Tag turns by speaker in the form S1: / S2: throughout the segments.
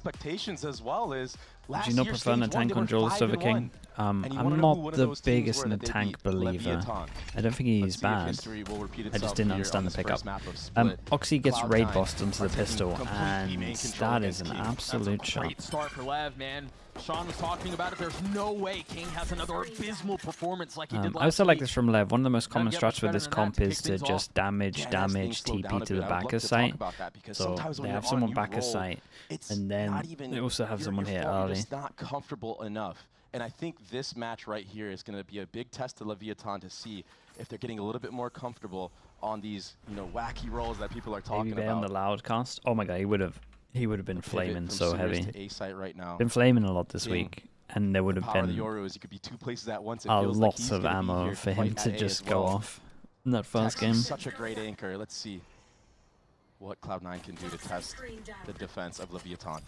S1: expectations as well. Is
S2: Would you not prefer a tank on Jules over King? I'm not the biggest in the tank believer. I don't think he's bad. I just didn't understand the pickup. Oxy gets raid bossed into the pistol, and that is an absolute shot.
S3: Great start for Lev, man. Sean was talking about it. There's no way King has another abysmal performance like he did last week.
S2: I also like this from Lev. One of the most common strats with this comp is to just damage, TP to the backer site. So they have someone backer site, and then they also have someone here early.
S1: It's not comfortable enough. And I think this match right here is going to be a big test to Leviatan to see if they're getting a little bit more comfortable on these, wacky rolls that people are talking about.
S2: On the loud cast. Oh my god, he would have been flaming so heavy.
S1: Right now.
S2: Been flaming a lot this week, and there would have been a lot of ammo for him to just go off in that first game.
S1: Such a great anchor. Let's see what Cloud9 can do to test the defense of Leviatan.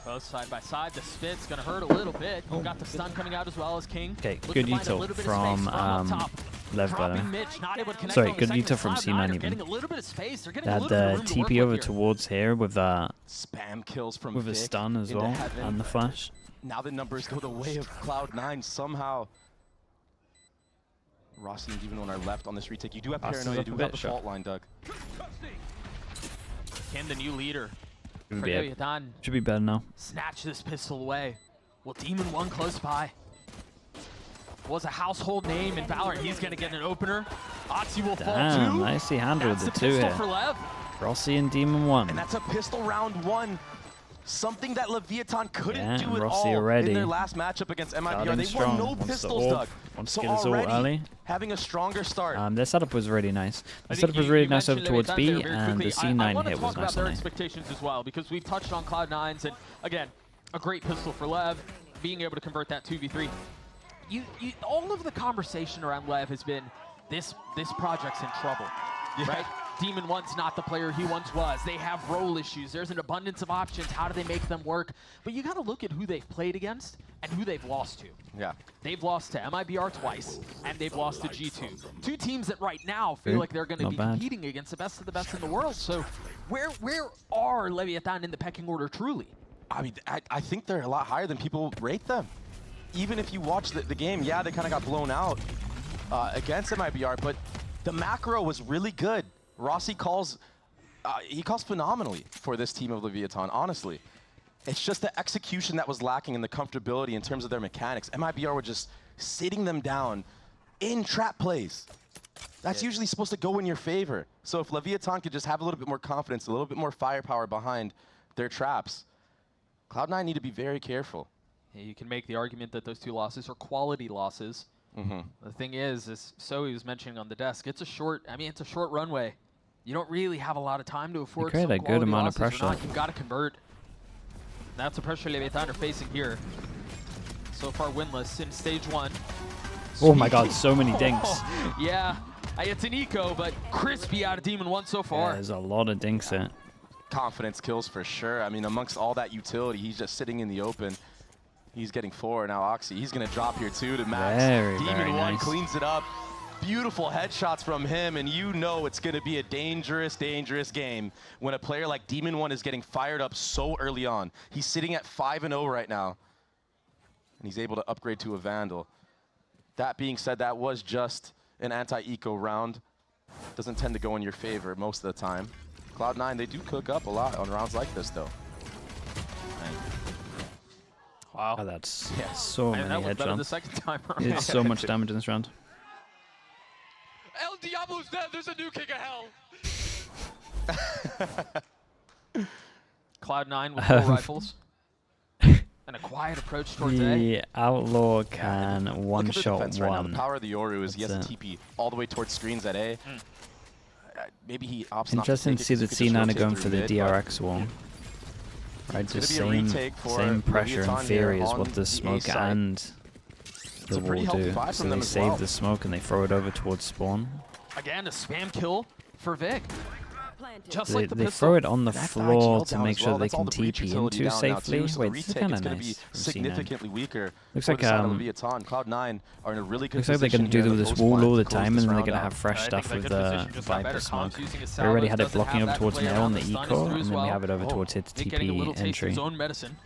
S3: Both side by side. The spit's going to hurt a little bit. You've got the stun coming out as well as King.
S2: Okay, good util from Lev, by the way. Sorry, good util from C9 even. They had the TP over towards here with
S1: spam kills from
S2: with a stun as well, and the flash.
S1: Now the numbers go the way of Cloud9 somehow. Rossi and Demon are left on this retake. You do have Paranoia, you do have the fault line, Doug.
S3: Can the new leader
S2: Should be better now.
S3: snatch this pistol away? Well, Demon 1 close by. Was a household name in Valorant. He's going to get an opener. Oxy will fall too.
S2: Nicely handled with the two here.
S3: For Lev.
S2: Rossi and Demon 1.
S1: And that's a pistol round 1. Something that Leviatan couldn't do at
S2: Rossi
S1: all
S2: already
S1: in their last matchup against MIBR. They won no pistols, Doug.
S2: So already
S1: having a stronger start.
S2: Their setup was really nice. Their setup was really nice over towards B, and the C9 hit was nice on A.
S3: Expectations as well, because we've touched on Cloud9's, and again, a great pistol for Lev, being able to convert that 2v3. All of the conversation around Lev has been this project's in trouble, right? Demon 1's not the player he once was. They have role issues. There's an abundance of options. How do they make them work? But you got to look at who they've played against and who they've lost to.
S1: Yeah.
S3: They've lost to MIBR twice, and they've lost to G2. Two teams that right now feel like they're going to be competing against the best of the best in the world. So where are Leviatan in the pecking order truly?
S1: I mean, I think they're a lot higher than people rate them. Even if you watch the game, yeah, they kind of got blown out against MIBR, but the macro was really good. Rossi calls phenomenally for this team of Leviatan, honestly. It's just the execution that was lacking and the comfortability in terms of their mechanics. MIBR were just sitting them down in trap plays. That's usually supposed to go in your favor. So if Leviatan could just have a little bit more confidence, a little bit more firepower behind their traps, Cloud9 need to be very careful.
S3: Yeah, you can make the argument that those two losses are quality losses. The thing is so he was mentioning on the desk, it's a short runway. You don't really have a lot of time to afford
S2: create a good amount of pressure.
S3: You've got to convert. That's the pressure Leviatan are facing here. So far winless in stage 1.
S2: Oh my god, so many dinks.
S3: Yeah, it's an eco, but crispy out of Demon 1 so far.
S2: Yeah, there's a lot of dinks in.
S1: Confidence kills for sure. I mean, amongst all that utility, he's just sitting in the open. He's getting 4 now. Oxy, he's going to drop here too to Max. Demon 1
S2: nice.
S1: cleans it up. Beautiful headshots from him, and you know it's going to be a dangerous, dangerous game when a player like Demon 1 is getting fired up so early on. He's sitting at 5-0 right now, and he's able to upgrade to a Vandal. That being said, that was just an anti-eco round. Doesn't tend to go in your favor most of the time. Cloud9, they do cook up a lot on rounds like this, though.
S3: Wow.
S2: Oh, that's so many headshots.
S3: The second time around.
S2: He did so much damage in this round.
S4: El Diablo's dead. There's a new king of hell.
S3: Cloud9 with 4 rifles. And a quiet approach towards A.
S2: The Outlaw can one-shot one.
S1: Right now. The power of the Yoru is he has a TP all the way towards screens at A. Maybe he opts not to
S2: Interesting to see that C9 are going for the DRX wall. Right, just same pressure and theory is what the smoke and the wall do. So they save the smoke and they throw it over towards spawn.
S3: Again, a spam kill for Vic. Just like the
S2: they
S3: pistol.
S2: throw it on the
S1: That
S2: floor
S1: IGL
S2: to
S1: down
S2: make
S1: as
S2: sure
S1: well.
S2: they
S1: That's all
S2: can
S1: the breach
S2: TP
S1: utility
S2: into
S1: down now
S2: safely.
S1: too, so the
S2: Wait, this is
S1: retake
S2: kind
S1: is
S2: of
S1: going to be
S2: nice from C9.
S1: significantly weaker.
S2: Looks
S1: for
S2: like
S1: the side of Leviatan. Cloud9 are in a really good
S2: looks like they're
S1: position
S2: going to
S1: here
S2: do
S1: in the
S2: this
S1: post
S2: wall
S1: plant
S2: all
S1: to
S2: the
S1: close
S2: time,
S1: this
S2: and then they're
S1: round
S2: going to
S1: out.
S2: have fresh
S3: I
S2: stuff
S3: think
S2: with
S3: that good
S2: the
S3: position just got
S2: Viper
S3: better.
S2: smoke.
S3: Comms using his
S2: We already
S3: salvos,
S2: had it
S3: doesn't
S2: blocking
S3: have
S2: over
S3: that
S2: towards
S3: play
S2: Nail
S3: around
S2: on the
S3: the stun
S2: eco,
S3: is through
S2: and
S3: as
S2: then we
S3: well.
S2: have it over towards his
S3: Nick getting a little
S2: TP
S3: taste of his
S2: entry.
S3: own medicine.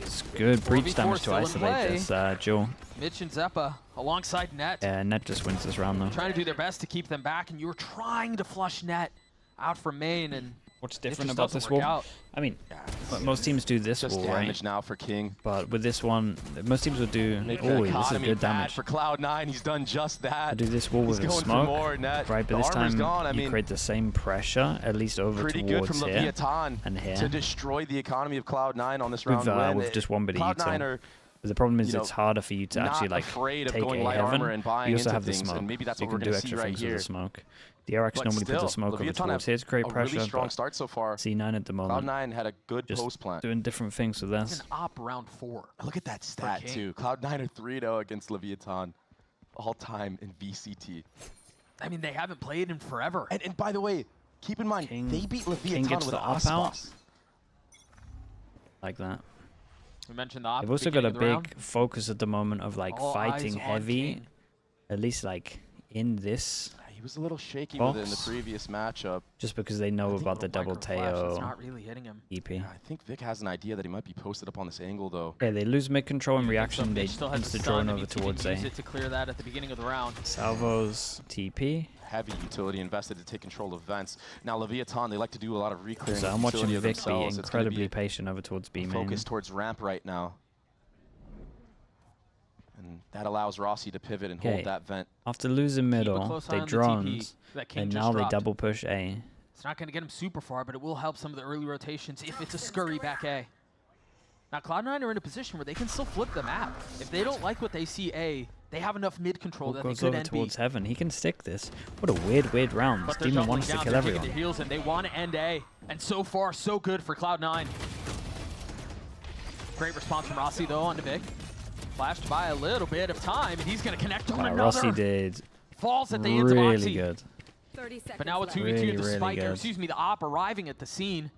S2: It's good breach
S3: 4v4
S2: damage to
S3: still in
S2: isolate
S3: play.
S2: this Jewel.
S3: Mitch and Zeppa alongside Net.
S2: Yeah, Net just wins this round though.
S3: Trying to do their best to keep them back, and you were trying to flush Net out from main, and
S2: What's
S3: it
S2: different
S3: just
S2: about
S3: doesn't
S2: this
S3: work
S2: wall?
S3: out.
S2: I mean, most teams do this
S1: Just
S2: wall,
S1: damage
S2: right?
S1: now for King.
S2: But with this one, most teams would do.
S1: Make
S2: Oh,
S1: the
S2: this is
S1: economy
S2: good
S1: bad
S2: damage.
S1: for Cloud9. He's done just that.
S2: I do this wall
S1: He's
S2: with a
S1: going for
S2: smoke,
S1: more, Net.
S2: right? But
S1: The
S2: this
S1: armor's
S2: time
S1: gone. I
S2: you
S1: mean,
S2: create the same pressure, at least over
S1: pretty good
S2: towards
S1: from
S2: here
S1: Leviatan
S2: and here.
S1: to destroy the economy of Cloud9 on this round win.
S2: With just one bit of
S1: Cloud9
S2: util.
S1: are
S2: But the problem is
S1: you know,
S2: it's harder for you to
S1: not
S2: actually like
S1: afraid of
S2: take
S1: going
S2: A
S1: light
S2: heaven.
S1: armor and buying
S2: You also
S1: into
S2: have the
S1: things,
S2: smoke,
S1: and maybe that's
S2: so you
S1: what we're
S2: can do
S1: gonna
S2: extra
S1: see right
S2: things with
S1: here.
S2: the smoke. DRX
S1: But
S2: normally put the
S1: still,
S2: smoke over
S1: Leviatan
S2: towards
S1: have
S2: here to create
S1: a
S2: pressure,
S1: really strong
S2: but
S1: start so far.
S2: C9 at the moment
S1: Cloud9 had a good
S2: just
S1: post plant.
S2: doing different things with
S3: It's
S2: this.
S3: an op round 4.
S1: Look at that stat
S3: King.
S1: too. Cloud9 are 3-0 against Leviatan, all time in VCT.
S3: I mean, they haven't played in forever.
S1: And by the way, keep in mind
S2: King-
S1: they beat
S2: King
S1: Leviatan
S2: gets
S1: with
S2: the
S1: an
S2: up out.
S1: Aspas.
S3: Oh,
S2: Like that.
S3: We mentioned the op.
S2: They've also got a
S3: beginning of the round.
S2: big focus at the moment of like
S3: All
S2: fighting
S3: eyes on
S2: heavy,
S3: King.
S2: at least like in this,
S1: He was a little shaky with it in the
S2: Box.
S1: previous matchup.
S2: just because they know
S1: think
S2: about the double
S3: Micro flash, that's
S2: Teo
S3: not really hitting him.
S2: EP.
S1: I think Vic has an idea that he might be posted up on this angle though.
S2: Okay, they lose mid control and reaction. They
S3: Mitch still has the
S2: insta
S3: stun,
S2: drone
S3: and
S2: over
S3: he didn't
S2: towards
S3: use
S2: A.
S3: it to clear that at the beginning of the round.
S2: Salvos TP.
S1: Heavy utility invested to take control of vents. Now Leviatan, they like to do a lot of reclearing.
S2: So
S1: of
S2: I'm watching
S1: utility of
S2: Vic be
S1: themselves. It's gonna
S2: incredibly patient over towards B main.
S1: focused towards ramp right now. And that allows Rossi to pivot and
S2: Okay.
S1: hold that vent.
S2: After losing middle,
S3: close eye
S2: they
S3: on the
S2: drones,
S3: TP that King
S2: and
S3: just
S2: now they
S3: dropped.
S2: double push A.
S3: It's not going to get him super far, but it will help some of the early rotations if it's a scurry back A. Now, Cloud9 are in a position where they can still flip the map. If they don't like what they see A, they have enough mid control
S2: Ball
S3: that they
S2: goes
S3: could
S2: over
S3: end B.
S2: towards heaven. He can stick this. What a weird round.
S3: But
S2: This
S3: they're
S2: demon
S3: doubling
S2: wants to
S3: down,
S2: kill
S3: they're taking
S2: everyone.
S3: their heels, and they want to end A. And so far, so good for Cloud9. Great response from Rossi, though, onto Vic. Flashed by a little bit of time, and he's going to connect on another.
S2: Rossi did
S3: Falls at the ends of
S2: really
S3: Oxy.
S2: good.
S5: 30 seconds
S3: But now a
S5: left.
S3: 2v2
S2: Really,
S3: the
S2: really
S3: spike, or
S2: good.
S3: excuse me, the op arriving at the scene.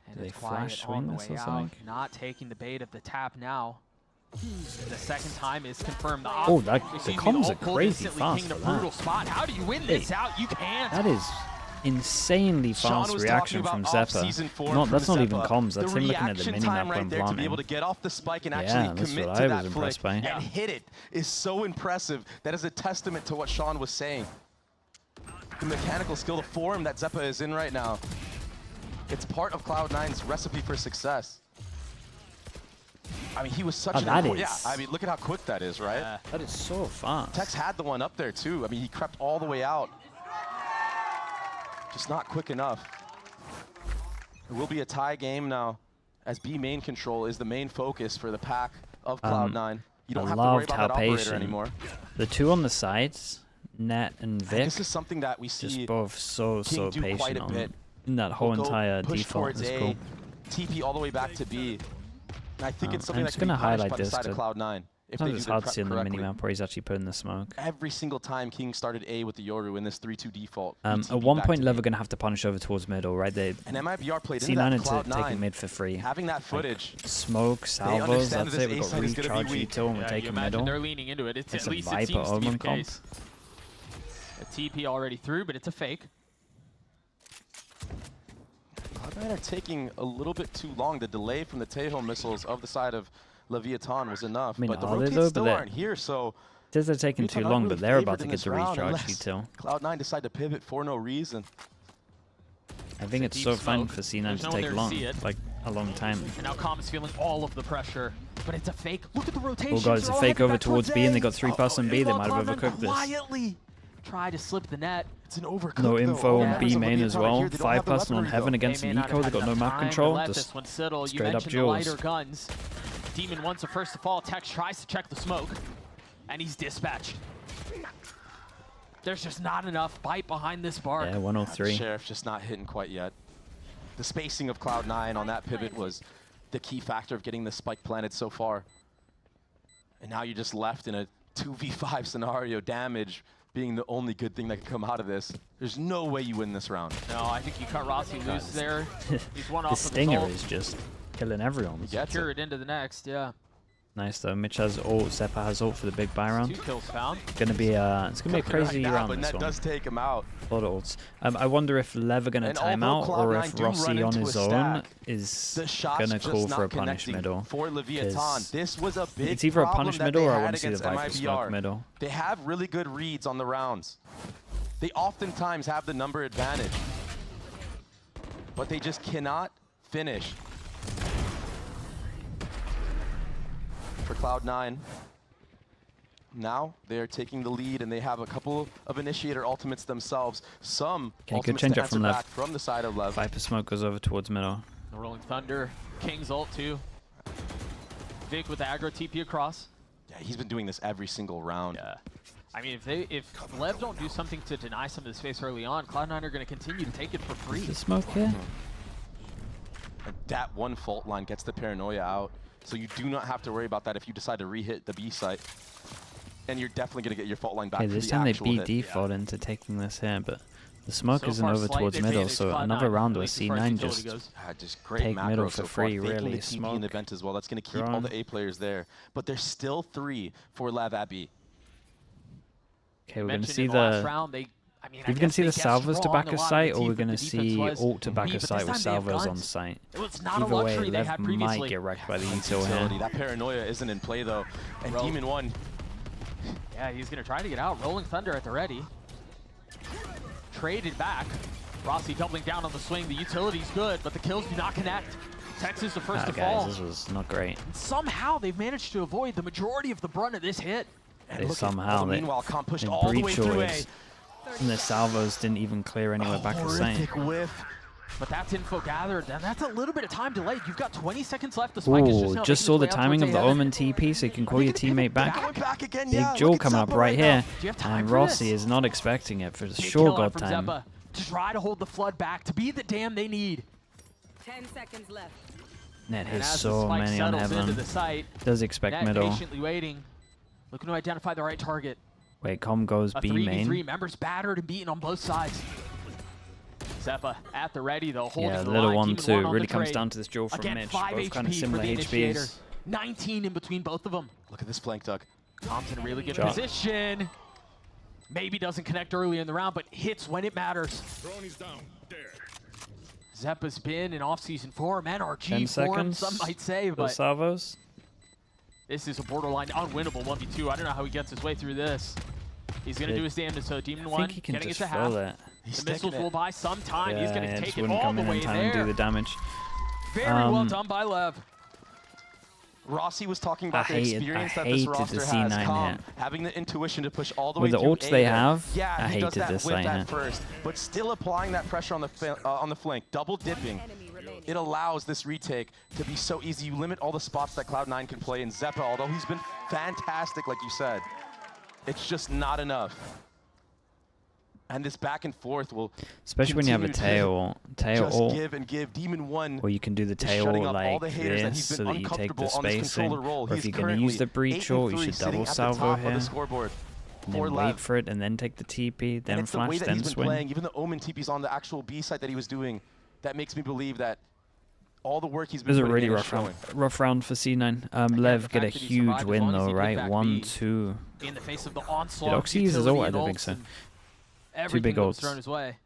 S3: And
S2: Did
S3: it's
S2: they flash
S3: quiet on
S2: swing
S3: the
S2: this
S3: way
S2: or
S3: out,
S2: something?
S3: not taking the bait of the tap now. The second time is confirmed. The op,
S2: Oh, the
S3: excuse me,
S2: comms
S3: ult
S2: are
S3: pulled
S2: crazy
S3: instantly,
S2: fast
S3: King in a
S2: for that.
S3: brutal spot. How do you win this out? You can't.
S2: That is insanely
S1: Sean
S2: fast
S1: was
S2: reaction
S1: talking
S2: from
S1: about
S2: Zeppa.
S1: off-season form
S2: No,
S1: from
S2: that's not even
S1: Zeppa.
S2: comms. That's
S1: the
S2: him looking at the
S1: reaction
S2: minimap
S1: time
S2: when
S1: right there to be
S2: planting.
S1: able to get off the spike and
S2: Yeah,
S1: actually
S2: that's
S1: commit
S2: what
S1: to
S2: I
S1: that
S2: was
S1: flick
S2: impressed by.
S1: and hit it is so impressive. That is a testament to what Sean was saying. The mechanical skill, the form that Zeppa is in right now, it's part of Cloud9's recipe for success. I mean, he was such an
S2: that
S1: important.
S2: is-
S1: Yeah, I mean, look at how quick that is, right?
S2: That is so fast.
S1: Tex had the one up there too. I mean, he crept all the way out. Just not quick enough. It will be a tie game now, as B main control is the main focus for the pack of Cloud9. You don't
S2: I
S1: have to worry
S2: loved
S1: about
S2: how
S1: that operator
S2: patient
S1: anymore.
S2: The two on the sides, Net and Vic,
S1: This is something that we see
S2: just both so
S1: King do quite
S2: patient
S1: a
S2: on
S1: bit.
S2: in that whole
S1: We'll go
S2: entire
S1: push
S2: default.
S1: towards
S2: Is
S1: A,
S2: cool.
S1: TP all the way back to B. And I think it's something
S2: I'm
S1: that
S2: just
S1: can be
S2: gonna
S1: punished
S2: highlight
S1: by the
S2: this
S1: side of
S2: to-
S1: Cloud9 if they
S2: Sometimes
S1: do
S2: it's
S1: their
S2: hard to
S1: prep
S2: see on the
S1: correctly.
S2: minimap where he's actually putting the smoke.
S1: Every single time King started A with the Yoru in this 3-2 default.
S2: At
S1: TP
S2: one
S1: back
S2: point,
S1: to
S2: Lev
S1: B.
S2: are going to have to punish over towards middle, right? They
S1: And MIBR played into
S2: C9
S1: that
S2: into
S1: Cloud9.
S2: taking mid for free.
S1: Having that footage.
S2: Smoke, salvos,
S1: understand
S2: that's
S1: that
S2: it.
S1: this
S2: We've
S1: A
S2: got
S1: side is gonna be
S2: recharge
S1: weak.
S2: util and we're
S3: Yeah, you
S2: taking
S3: imagine
S2: middle.
S3: they're leaning into it. It's
S2: It's
S3: at
S2: a
S3: least it
S2: Viper
S3: seems to be the
S2: Omen comp.
S3: case. A TP already through, but it's a fake.
S1: Cloud9 are taking a little bit too long. The delay from the Tejo missiles of the side of Leviatan was enough.
S2: I mean,
S1: but the
S2: are they
S1: rotates
S2: though?
S1: still
S2: But
S1: aren't here, so
S2: It says they're taking
S1: Leviatan
S2: too
S1: aren't
S2: long,
S1: really
S2: but they're
S1: favored
S2: about to
S1: in
S2: get
S1: this
S2: the
S1: round
S2: recharge
S1: unless
S2: util.
S1: Cloud9 decide to pivot for no reason.
S2: I think it's
S3: deep
S2: so fun
S3: smoke.
S2: for C9
S3: There's
S2: to
S3: no one
S2: take
S3: there to
S2: long,
S3: see it.
S2: like a long time.
S3: And now Calm is feeling all of the pressure. But it's a fake. Look at the rotation.
S2: Oh god, it's a fake over towards B, and they got 3+ on B. They might have overcooked this.
S3: Quietly try to slip the net.
S1: It's an overcook.
S2: No
S1: though.
S2: info
S1: All
S2: on
S1: members
S2: B
S1: of
S2: main
S1: Leviatan
S2: as
S1: are
S2: well.
S1: here. They don't have the
S2: 5+ on
S1: weaponry,
S2: heaven
S1: though.
S2: against
S3: They
S2: an
S3: may not
S2: eco.
S3: have
S2: They got
S3: had
S2: no
S3: enough
S2: map
S3: time to
S2: control.
S3: let
S2: Just
S3: this one settle. You
S2: straight up
S3: mentioned the
S2: jewels.
S3: lighter guns. Demon wants the first to fall. Tex tries to check the smoke, and he's dispatched. There's just not enough bite behind this bar.
S2: Yeah, 103.
S1: Sheriff just not hitting quite yet. The spacing of Cloud9 on that pivot was the key factor of getting the spike planted so far. And now you're just left in a 2v5 scenario. Damage being the only good thing that could come out of this. There's no way you win this round.
S3: No, I think you cut Rossi loose there. He's one
S2: The
S3: off
S2: stinger
S3: of the
S2: is just killing everyone.
S3: Secure it into the next, yeah.
S2: Nice though. Mitch has ult. Zeppa has ult for the big buy round.
S3: 2 kills found.
S2: Gonna be it's gonna be a crazy round.
S1: But
S2: This
S1: that
S2: one.
S1: does take him out.
S2: A lot of ults. I wonder if Lev are gonna time out or if Rossi on his own is gonna call for a punish middle.
S1: For Leviatan, this was a big
S2: it's either a punish middle or I want to see the
S1: MIBR.
S2: Viper smoke middle.
S1: They have really good reads on the rounds. They oftentimes have the number advantage, but they just cannot finish. For Cloud9, now they are taking the lead, and they have a couple of initiator ultimates themselves. Some
S2: good change up from
S1: back
S2: left.
S1: from the side of Lev.
S2: Viper smoke goes over towards middle.
S3: The Rolling Thunder, King's ult too. Vic with the aggro TP across.
S1: Yeah, he's been doing this every single round.
S3: Yeah. I mean, if Lev don't do something to deny some of the space early on, Cloud9 are going to continue to take it for free.
S2: Is the smoke here?
S1: And that one fault line gets the paranoia out. So you do not have to worry about that if you decide to re-hit the B site. And you're definitely going to get your fault line back.
S2: Okay, this time they beat default into taking this here, but the smoke isn't over towards middle, so another round where C9 just
S1: great
S2: take middle for
S1: so
S2: free,
S1: far.
S2: really.
S1: The
S2: Smoke
S1: in the event as well. That's going to keep all the A players there. But there's still 3 for Lev at B.
S2: Okay, we're going to see the... We're going to see the salvos to back a site, or we're going to see ult to back a site with salvos on site. Either way, Lev might get wrecked by the util here.
S1: That paranoia isn't in play though. And Demon 1.
S3: Yeah, he's going to try to get out. Rolling Thunder at the ready. Traded back. Rossi doubling down on the swing. The utility's good, but the kills do not connect. Texas the first to fall.
S2: This was not great.
S3: And somehow they've managed to avoid the majority of the brunt of this hit.
S1: Meanwhile, Comp pushed all the way through A.
S2: And the salvos didn't even clear anywhere back to site.
S1: Whiff.
S3: But that's info gathered, and that's a little bit of time delayed. You've got 20 seconds left. The spike is
S2: just saw the timing of the Omen TP, so you can call your teammate back. Big Jewel coming up right here, and Rossi is not expecting it for sure. God time.
S3: To try to hold the flood back, to be the dam they need.
S5: 10 seconds left.
S2: Net hits so many on Heaven. Does expect middle.
S3: Patiently waiting, looking to identify the right target.
S2: Wait, Com goes B main.
S3: 3v3, members battered and beaten on both sides. Zeppa at the ready though, holding the
S2: little
S3: line.
S2: 1-2 really comes down to this duel from
S3: Again,
S2: Mitch.
S3: 5
S2: Both kind of
S3: HP
S2: similar
S3: for the initiator.
S2: HPs.
S3: 19 in between both of them.
S1: Look at this flank, Doug.
S3: Tom's in a really good position. Maybe doesn't connect early in the round, but hits when it matters. Zeppa's been in off-season form, NRG form, some might say, but
S2: salvos.
S3: This is a borderline unwinnable 1v2. I don't know how he gets his way through this. He's going to do his damage, so Demon 1 getting it to half. The missiles will buy some time. He's going to take it all the way there.
S2: And do the damage.
S3: Very well done by Lev.
S1: Rossi was talking about the experience that this roster has. Having the intuition to push all the way through
S2: with the ults they have,
S1: yeah,
S2: I hated this lane here.
S1: First, but still applying that pressure on the flank, double dipping. It allows this retake to be so easy. You limit all the spots that Cloud9 can play in Zeppa, although he's been fantastic, like you said. It's just not enough. And this back and forth will,
S2: especially when you have a tail ult,
S1: give and give. Demon 1,
S2: or you can do the tail like this so that you take the spacing. Or if you're going to use the breach ult, you should double salvo here. And then wait for it and then take the TP, then flash, then swing.
S1: Even the Omen TP's on the actual B site that he was doing, that makes me believe that all the work he's been doing.
S2: It was a really rough round for C9. Lev get a huge win though, right? 1-2.
S3: In the face of the onslaught.
S2: Did Oxy use his ult? I don't think so. Two big ults.
S3: Thrown his way.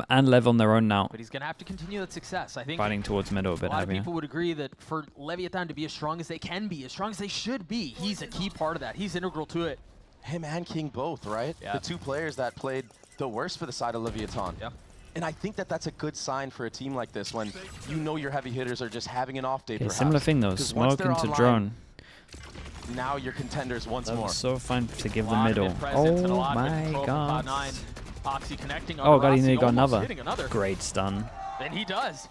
S2: And Lev on their own now.
S3: But he's going to have to continue that success. I think
S2: fighting towards middle a bit.
S3: A lot of people would agree that for Leviatan to be as strong as they can be, as strong as they should be, he's a key part of that. He's integral to it.
S1: Him and King both, right?
S3: Yeah.
S1: The 2 players that played the worst for the side of Leviatan.
S3: Yeah.
S1: And I think that that's a good sign for a team like this when you know your heavy hitters are just having an off day.
S2: Okay, similar thing though, smoke into online, drone.
S1: Now you're contenders once more.
S2: So fine to give the middle. Oh my god.
S3: Oxy connecting on
S2: oh god, he nearly got
S3: another.
S2: Great stun.
S3: And he does.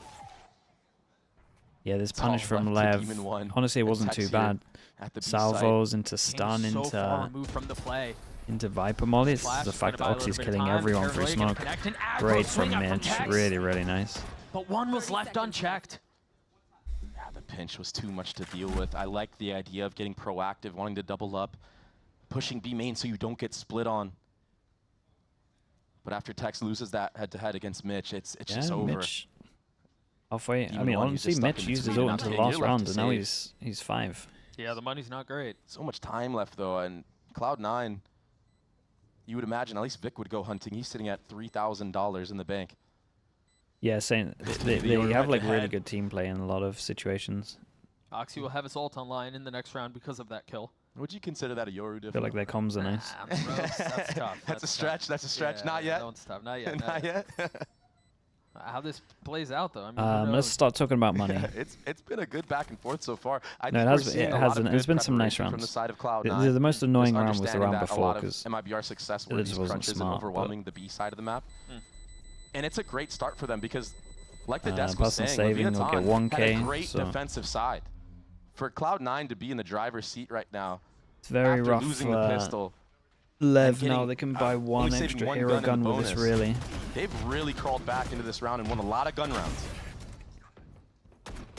S2: Yeah, this punish from Lev. Honestly, it wasn't too bad. Salvos into stun, into Viper Molly. It's the fact that Oxy's killing everyone through smoke. Great from Mitch. Really, really nice.
S3: But one was left unchecked.
S1: Yeah, the pinch was too much to deal with. I like the idea of getting proactive, wanting to double up. pushing B main so you don't get split on. But after Tex loses that head-to-head against Mitch, it's just over.
S2: Mitch halfway.
S1: Even
S2: I mean,
S1: one, he's
S2: honestly,
S1: just stuck
S2: Mitch
S1: in
S2: used his
S1: between.
S2: ult into the
S1: You're
S2: last
S1: left
S2: round,
S1: to
S2: and now
S1: save.
S2: he's 5.
S3: Yeah, the money's not great.
S1: So much time left, though, and Cloud9, you would imagine at least Vic would go hunting. He's sitting at $3,000 in the bank.
S2: Yeah, saying they have like really good team play in a lot of situations.
S3: Oxy will have his ult online in the next round because of that kill.
S1: Would you consider that a Yoru
S2: I
S1: difference?
S2: feel like their comms are nice.
S3: Nah, bro, that's tough.
S1: That's a stretch. That's a stretch.
S3: Yeah,
S1: Not yet.
S3: That one's tough. Not yet.
S1: Not yet.
S3: How this plays out, though. I mean, who
S2: Let's
S3: knows?
S2: start talking about money.
S1: It's been a good back and forth so far. I
S2: No,
S1: think
S2: it
S1: we're
S2: has.
S1: seeing
S2: It
S1: a
S2: has.
S1: lot of
S2: There's
S1: good
S2: been some nice
S1: preparation
S2: rounds.
S1: from the side of Cloud9.
S2: The most annoying
S1: Just
S2: round was the
S1: understanding
S2: round
S1: that a
S2: before
S1: lot of
S2: because
S1: MIBR success
S2: it
S1: were
S2: just
S1: these
S2: wasn't
S1: crunches
S2: smart,
S1: and overwhelming the B side of the map. And it's a great start for them because, like the desk was
S2: personal
S1: saying,
S2: saving will get
S1: Leviatan
S2: 1K,
S1: had a great
S2: so
S1: defensive side. For Cloud9 to be in the driver's seat right now,
S2: it's very
S1: after
S2: rough.
S1: losing the pistol,
S2: Lev
S1: and
S2: now
S1: getting,
S2: they can buy one
S1: only saving
S2: extra
S1: one
S2: hero
S1: gun
S2: gun
S1: in
S2: with this.
S1: bonus.
S2: Really,
S1: they've really crawled back into this round and won a lot of gun rounds.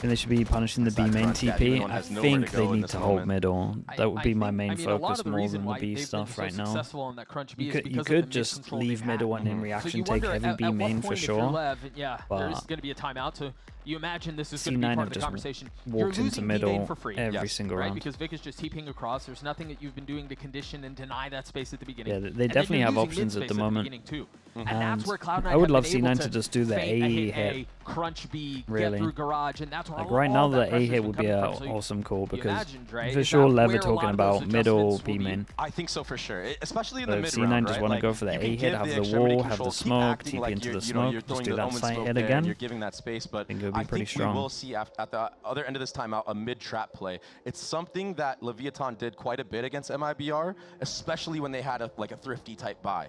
S2: and they should be punishing the B main
S1: Yeah,
S2: TP.
S1: everyone
S2: I
S1: has nowhere
S2: think
S1: to
S2: they
S1: go in
S2: need
S1: this
S2: to hold
S1: moment.
S2: middle. That would be my main
S3: a lot
S2: focus
S3: of the
S2: more
S3: reason
S2: than the
S3: why
S2: B
S3: they've
S2: stuff
S3: been
S2: right
S3: so
S2: now.
S3: successful on that crunch B
S2: You
S3: is
S2: could
S3: because of the
S2: just
S3: mid-control
S2: leave
S3: they've
S2: middle
S3: had.
S2: and in
S3: So
S2: reaction
S3: you
S2: take
S3: wonder
S2: heavy B
S3: at what
S2: main
S3: point
S2: for
S3: if you're
S2: sure.
S3: Lev, yeah, there is
S2: But
S3: going to be a timeout. So you imagine this is going to be
S2: C9
S3: part
S2: have
S3: of the
S2: just
S3: conversation. You're
S2: walked into
S3: losing B main
S2: middle
S3: for free.
S2: every single
S3: right?
S2: round.
S3: Because Vic is just TPing across. There's nothing that you've been doing to condition and deny that space at the beginning.
S2: Yeah, they
S3: And then
S2: definitely
S3: you're
S2: have
S3: losing
S2: options at
S3: mid
S2: the
S3: space
S2: moment.
S3: beginning too.
S2: And
S3: And that's where Cloud9
S2: I would love
S3: have been able
S2: C9 to just do the
S3: feint
S2: AE
S3: a
S2: hit.
S3: crunch B,
S2: Really.
S3: get through garage, and that's where
S2: Like
S3: all
S2: right now,
S3: that
S2: the A
S3: pressure's
S2: hit
S3: been
S2: would be
S3: coming
S2: an
S3: from. So
S2: awesome call
S3: you
S2: because
S3: imagine, Dre,
S2: for
S3: is
S2: sure
S3: that
S2: Lev
S3: where
S2: are
S3: a lot
S2: talking
S3: of those
S2: about middle
S3: adjustments
S2: B
S3: will be?
S2: main.
S1: I think so for sure, especially in
S2: But
S1: the
S2: if
S1: mid
S2: C9
S1: round,
S2: just
S1: right?
S2: want to
S1: Like,
S2: go for the
S1: you can
S2: A hit,
S1: give
S2: have
S1: the
S2: the
S1: extremity
S2: wall, have
S1: control,
S2: the
S1: keep
S2: smoke,
S1: acting
S2: TP
S1: like
S2: into
S1: you're,
S2: the
S1: you know,
S2: smoke,
S1: you're
S2: just
S1: throwing
S2: do
S1: the
S2: that
S1: omen
S2: side
S1: smoke
S2: hit
S1: there and
S2: again.
S1: you're giving that space, but
S2: think it would be
S1: I
S2: pretty
S1: think we
S2: strong.
S1: will see at the other end of this timeout a mid-trap play. It's something that Leviatan did quite a bit against MIBR, especially when they had a thrifty type buy.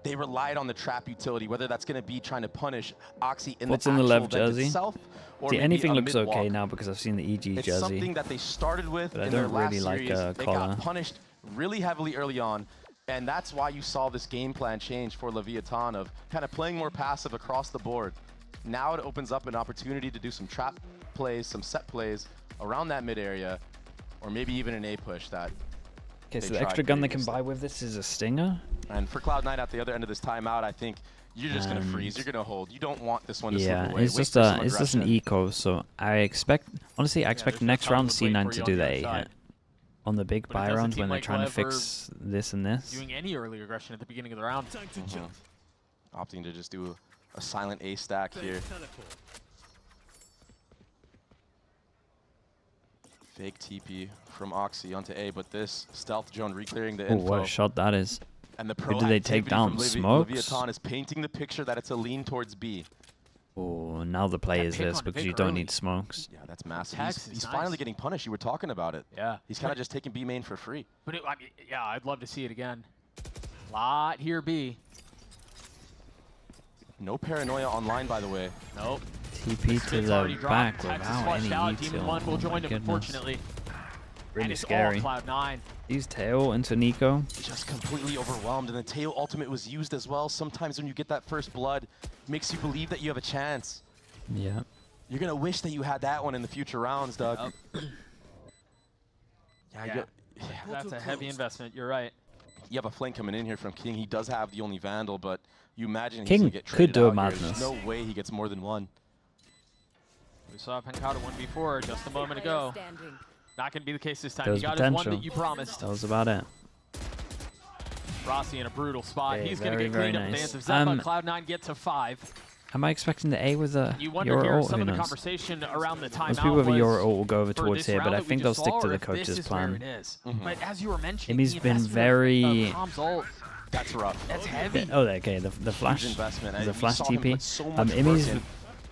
S1: They relied on the trap utility, whether that's going to be trying to punish Oxy in
S2: What's
S1: the
S2: in the
S1: actual
S2: Lev
S1: vent
S2: jersey?
S1: itself, or
S2: See,
S1: maybe
S2: anything
S1: a
S2: looks okay
S1: mid-walk.
S2: now because I've seen the EG
S1: It's
S2: jersey.
S1: something that they started with
S2: But I
S1: in their
S2: don't
S1: last
S2: really like
S1: series. They
S2: collar.
S1: got punished really heavily early on, and that's why you saw this game plan change for Leviatan of kind of playing more passive across the board. Now it opens up an opportunity to do some trap plays, some set plays around that mid area, or maybe even an A push that.
S2: Okay, so
S1: they
S2: the
S1: tried
S2: extra gun they can
S1: previously.
S2: buy with this is a stinger.
S1: And for Cloud9 at the other end of this timeout, I think you're just going to freeze. You're going to hold. You don't want this one to
S2: Yeah,
S1: slip away.
S2: it's
S1: Wait
S2: just
S1: for some
S2: it's just an
S1: aggression.
S2: eco. So I expect, honestly, I expect
S3: there's no
S2: next
S3: time
S2: round
S3: to wait
S2: C9
S3: for
S2: to
S3: you
S2: do
S3: on the
S2: the
S3: other
S2: A
S3: side.
S2: hit. On the big
S3: But it
S2: buy
S3: doesn't
S2: round
S3: seem
S2: when they're
S3: like
S2: trying to
S3: Lev are
S2: fix this and this.
S3: Doing any early aggression at the beginning of the round.
S1: Opting to just do a silent A stack here. Fake TP from Oxy onto A, but this stealth drone reclearing the
S2: Oh,
S1: info.
S2: what a shot that is.
S1: And the
S2: Who did they take
S1: proactivity
S2: down?
S1: from
S2: Smokes?
S1: Leviatan is painting the picture that it's a lean towards B.
S2: Oh, now the play
S3: That
S2: is
S3: pick
S2: this
S3: on
S2: because
S3: Vic
S2: you don't
S3: early.
S2: need smokes.
S1: Yeah, that's massive.
S3: Tax is
S1: He's
S3: nice.
S1: finally getting punished. You were talking about it.
S3: Yeah.
S1: He's kind of just taking B main for free.
S3: But I mean, yeah, I'd love to see it again. Lot here, B.
S1: No paranoia online, by the way.
S3: Nope.
S2: TP to
S3: It's already
S2: the
S3: dropped.
S2: back
S3: Tax is
S2: without
S3: flushed
S2: any
S3: out. Demon
S2: util.
S3: 1 will
S2: Oh
S3: join
S2: my
S3: him,
S2: goodness.
S3: unfortunately. And
S2: Really
S3: it's
S2: scary.
S3: all Cloud9.
S2: Use tail into Nico.
S1: Just completely overwhelmed, and the tail ultimate was used as well. Sometimes when you get that first blood, it makes you believe that you have a chance.
S2: Yeah.
S1: You're gonna wish that you had that one in the future rounds, Doug.
S3: Yep.
S1: Yeah.
S3: That's a heavy investment. You're right.
S1: You have a flank coming in here from King. He does have the only Vandal, but you imagine he's
S2: King
S1: gonna get
S2: could
S1: traded
S2: do a
S1: out here. There's
S2: madness.
S1: no way he gets more than one.
S3: We saw Pancata 1v4 just a moment ago.
S5: Standing.
S3: Not going to be the case this time.
S2: There
S3: He
S2: was
S3: got his one
S2: potential.
S3: that you promised.
S2: That was about it.
S3: Rossi in a brutal spot.
S2: Hey,
S3: He's going to get
S2: very,
S3: cleaned up
S2: very
S3: at the hands
S2: nice.
S3: of Zeppa. Cloud9 get to 5.
S2: Am I expecting the A with a
S3: You wonder
S2: Euro
S3: here
S2: ult?
S3: some
S2: Who
S3: of the
S2: knows?
S3: conversation around the timeout
S2: Most people with a
S3: was
S2: Euro ult will go over
S3: for
S2: towards
S3: this
S2: here, but
S3: round
S2: I
S3: that we
S2: think they'll
S3: just
S2: stick
S3: saw,
S2: to
S3: or
S2: the
S3: if this
S2: coach's
S3: is where
S2: plan.
S3: it is. But as you were mentioning,
S2: Emmy's
S3: the
S2: been
S3: investment
S2: very-
S3: of Tom's ult,
S1: That's rough.
S3: that's heavy.
S2: Oh, okay. The flash.
S1: Huge investment.
S2: The
S1: We
S2: flash
S1: saw him
S2: TP.
S1: put so much work
S2: Emmy's
S1: in